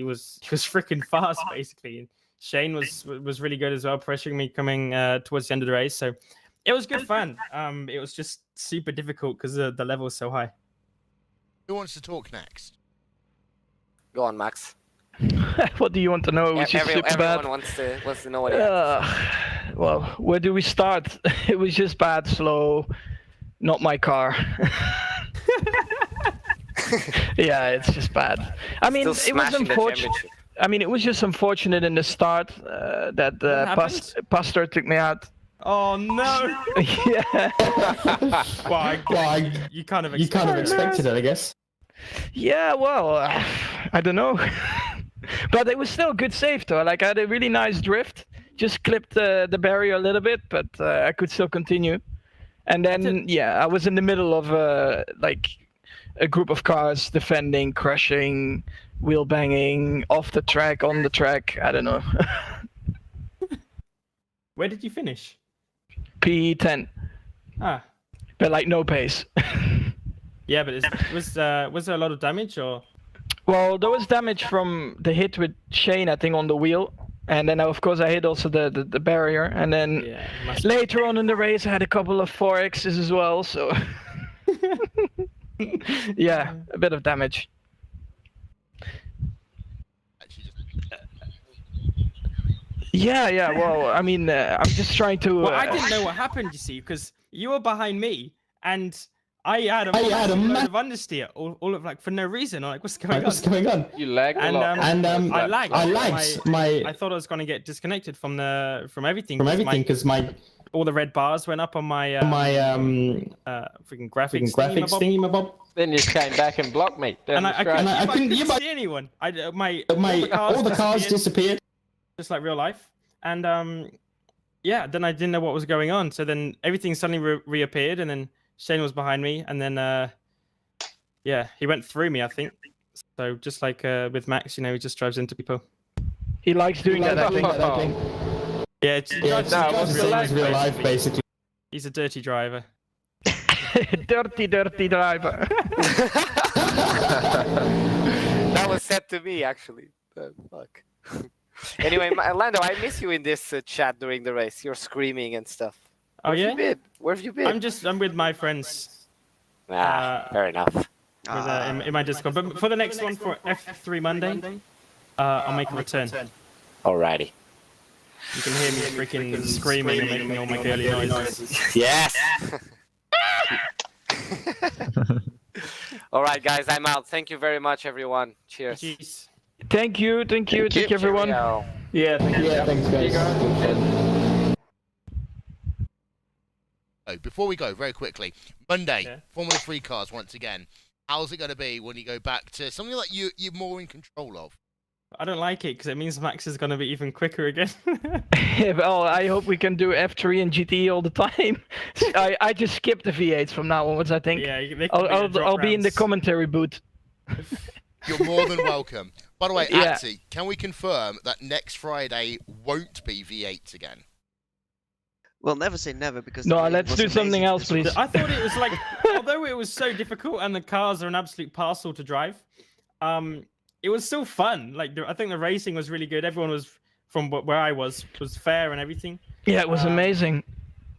was freaking fast basically. And Shane was really good as well, pressuring me coming towards the end of the race. So it was good fun. It was just super difficult because the level was so high. Who wants to talk next? Go on, Max. What do you want to know? It was just super Everyone bad. wants to know what it is. Well, where do we start? It was just bad, slow, not my car. Yeah, it's just bad. I mean, Still it was smashing the unfortunate. championship. I mean, it was just unfortunate in the start that happened? Pastor took me out. Oh no! Yeah. Well, you kind of expected it, I guess. Yeah, well, I don't know. But it was still good save though. Like I had a really nice drift. Just clipped the barrier a little bit, but I could still continue. And then, yeah, I was in the middle of like a group of cars defending, crushing, wheel banging, off the track, on the track. I don't know. Where did you finish? P10, Ah, but like no pace. yeah, but was there a lot of damage or? Well, there was damage from the hit with Shane, I think, on the wheel. And then, of course, I hit also the barrier. And then Yeah, later on in the race, I had a couple of 4Xs as well. So, yeah, a bit of damage. Yeah. Well, I mean, I'm just trying to. Well, I didn't know what happened, you see, because you were behind me, and I had a had a load of understeer, all of like for no reason. I'm like, what's going on? What's going on? You lagged a lot. I lagged. I lagged. I thought I was going to get disconnected from everything. Because my all the red bars went up on my freaking graphics thingy-mabob. Then you came back and blocked me. And I couldn't couldn't see anyone. All the cars disappeared. just like real life. And yeah, then I didn't know what was going on. So then everything suddenly reappeared, and then Shane was behind me, and then yeah, he went through me, I think. So just like with Max, he just drives into people. He likes doing that, I think. Yeah, It's the same as real life, basically. He's a dirty driver. dirty driver. That was said to me, actually. Fuck. Anyway, Lando, I miss you in this chat during the race. You're screaming and stuff. Oh, Where yeah? have you been? Where have you been? I'm with my friends. Fair enough. In my Discord. But for the next one, for F3 Monday, I'll make a return. Alrighty. You can hear me freaking screaming and making all my girly noises. Yes! Alright, guys, I'm out. Thank you very much, everyone. Cheers. Jeez. Thank you, everyone. Cheerio. Yeah, Thanks, guys. Oh, before we go, very quickly, Monday, Formula 3 cars once again. How's it going to be when you go back to something like you're more in control of? I don't like it because it means Max is going to be even quicker again. Well, I hope we can do F3 and GT all the time. I just skip the V8s from now onwards, I think. Yeah, I'll be in the commentary booth. You're more than welcome. By the way, Yeah. Atty, can we confirm that next Friday won't be V8s again? Well, never say never because. No, the let's was do something amazing else, this please. week. I thought it was like, although it was so difficult and the cars are an absolute parcel to drive, it was still fun. Like, I think the racing was really good. Everyone was, from where I was fair and everything. Yeah, it was amazing.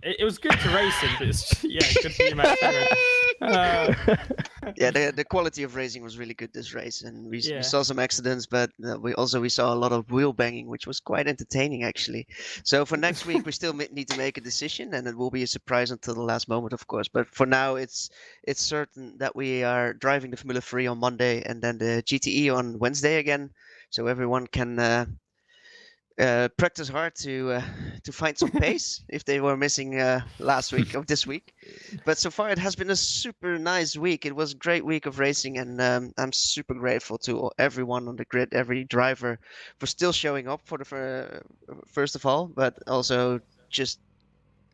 It was good to race in, but it's, yeah, good for you, Max. Yeah, the quality of racing was really good this race, and we Yeah. saw some accidents, but we saw a lot of wheel banging, which was quite entertaining actually. So for next week, we still need to make a decision, and it will be a surprise until the last moment, of course. But for now, it's certain that we are driving the Formula 3 on Monday, and then the GTE on Wednesday again, so everyone can practice hard to find some pace if they were missing last week of this week. But so far it has been a super nice week. It was a great week of racing, and I'm super grateful to everyone on the grid, every driver, for still showing up for the first of all, but also just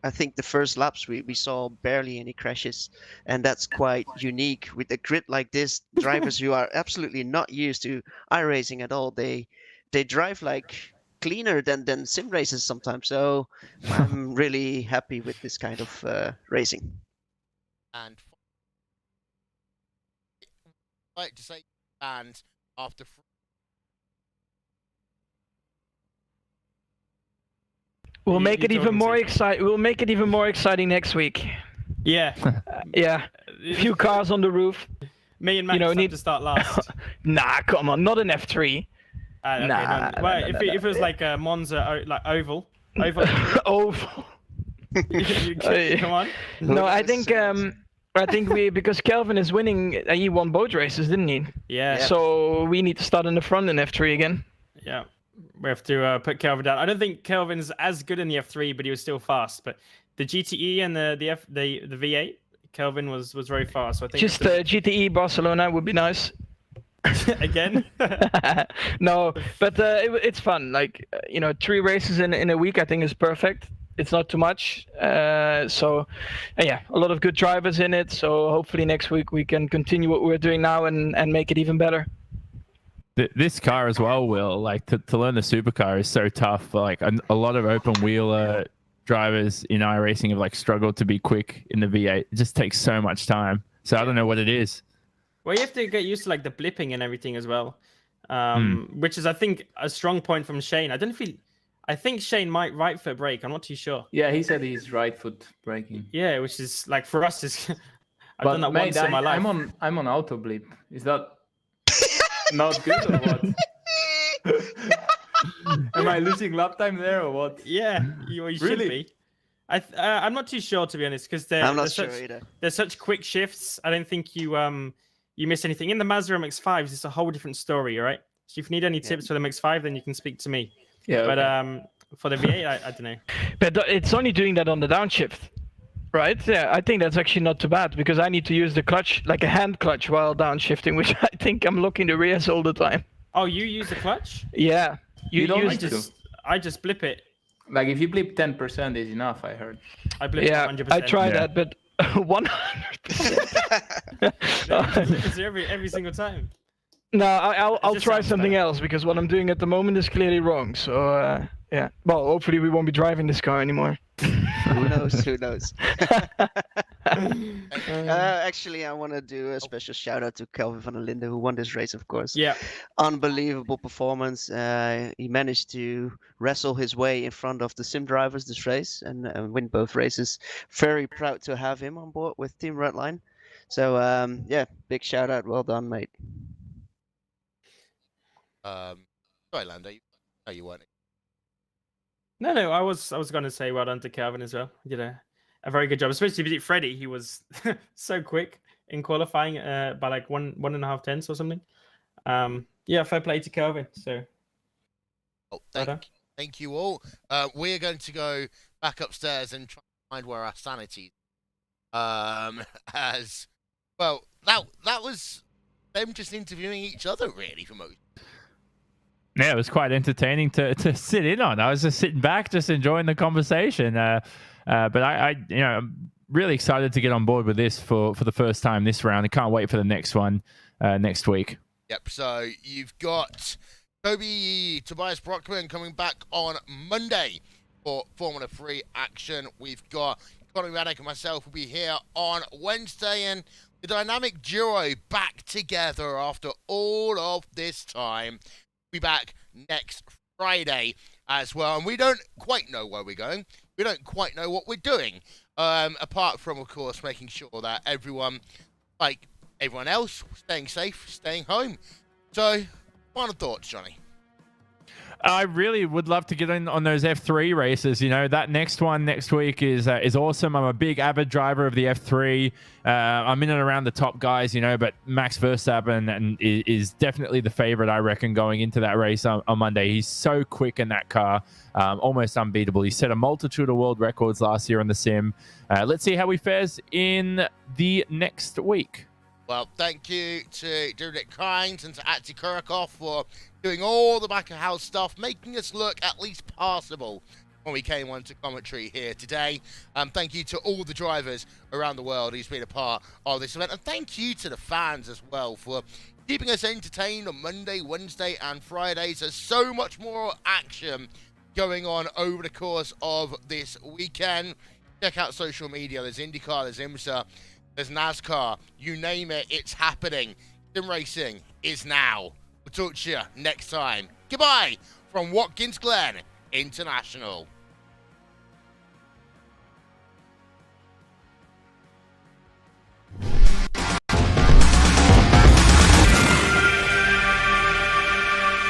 I think the first laps we saw barely any crashes, and that's quite unique with a grid like this. Drivers who are absolutely not used to iRacing at all, they drive like cleaner than sim races sometimes. So I'm really happy with this kind of racing. And I'd like to say, and after We'll make it even more exciting. We'll make it even more exciting next week. Yeah. Yeah, a few cars on the roof. Me and Max need to start last. Nah, come on, not an F3. Okay, Nah, well, nah, if nah, it was like a Monza, like oval. Oval. Come on. No, I think because Kelvin is winning, he won both races, didn't he? Yeah. So we need to start in the front in F3 again. Yeah. We have to put Kelvin down. I don't think Kelvin's as good in the F3, but he was still fast. But the GTE and the V8, Kelvin was very fast. So I think just GTE Barcelona would be nice. Again. No, but it's fun. Like 3 races in a week, I think is perfect. It's not too much. So yeah, a lot of good drivers in it. So hopefully next week we can continue what we're doing now and make it even better. This car as well, Will, like to learn the supercar is so tough. Like a lot of open wheel drivers in iRacing have like struggled to be quick in the V8. It just takes so much time. So I don't know what it is. Well, you have to get used to like the blipping and everything as well, which is I think a strong point from Shane. I think Shane might right foot brake. I'm not too sure. Yeah, he said he's right foot braking. Yeah, which is like for us is I've done that once in my life. I'm on auto blip. Is that not good or what? Am I losing lap time there or what? Yeah, you should be. I'm not too sure, to be honest, because I'm not sure either. there's such quick shifts. I don't think you miss anything. In the Mazda MX-5s, it's a whole different story, all right? So if you need any tips for the MX-5, then you can speak to me. Yeah. But okay. for the V8, I don't know. But it's only doing that on the downshift, right? Yeah, I think that's actually not too bad because I need to use the clutch, like a hand clutch, while downshifting, which I think I'm locking the rears all the time. Oh, you use the clutch? Yeah. You don't use need to. I just blip it. Like if you blip 10% is enough, I heard. I blip 100%. I tried Yeah. that, but 100%. It's every single time. No, I'll just try sounds something better. else because what I'm doing at the moment is clearly wrong. So yeah. Well, hopefully we won't be driving this car anymore. Who knows? Who knows? Actually, I want to do a special shout out to Kelvin van der Linde, who won this race, of course. Yeah. Unbelievable performance. He managed to wrestle his way in front of the sim drivers this race and win both races. Very proud to have him on board with Team Redline. So yeah, big shout out. Well done, mate. Sorry, Lando. No, you weren't. No, I was going to say well done to Calvin as well. You know, a very good job, especially Freddie. He was so quick in qualifying by like 1.5 tenths or something. Yeah, fair play to Calvin. So, Thank you all. We're going to go back upstairs and try to find where our sanity. As well, that was them just interviewing each other really for most. Yeah, it was quite entertaining to sit in on. I was just sitting back, just enjoying the conversation. But I I'm really excited to get on board with this for the first time this round. I can't wait for the next one next week. Yep. So you've got Tobias Brockman coming back on Monday for Formula 3 action. We've got Conor Radek and myself will be here on Wednesday, and the dynamic duo back together after all of this time. Be back next Friday as well, and we don't quite know where we're going. We don't quite know what we're doing, apart from, of course, making sure that everyone, like everyone else, staying safe, staying home. So, final thoughts, Johnny? I really would love to get in on those F3 races. You know, that next one next week is awesome. I'm a big avid driver of the F3. I'm in and around the top guys, you know, but Max Verstappen is definitely the favorite, I reckon, going into that race on Monday. He's so quick in that car, almost unbeatable. He set a multitude of world records last year on the sim. Let's see how he fares in the next week. Well, thank you to Derek Kynes and to Atzi Kurakov for doing all the back-of-house stuff, making us look at least passable when we came on to commentary here today. Thank you to all the drivers around the world who's been a part of this event. And thank you to the fans as well for keeping us entertained on Monday, Wednesday, and Fridays. There's so much more action going on over the course of this weekend. Check out social media. There's IndyCar, there's IMSA, there's NASCAR, you name it, it's happening. Sim racing is now. We'll talk to you next time. Goodbye from Watkins Glen International.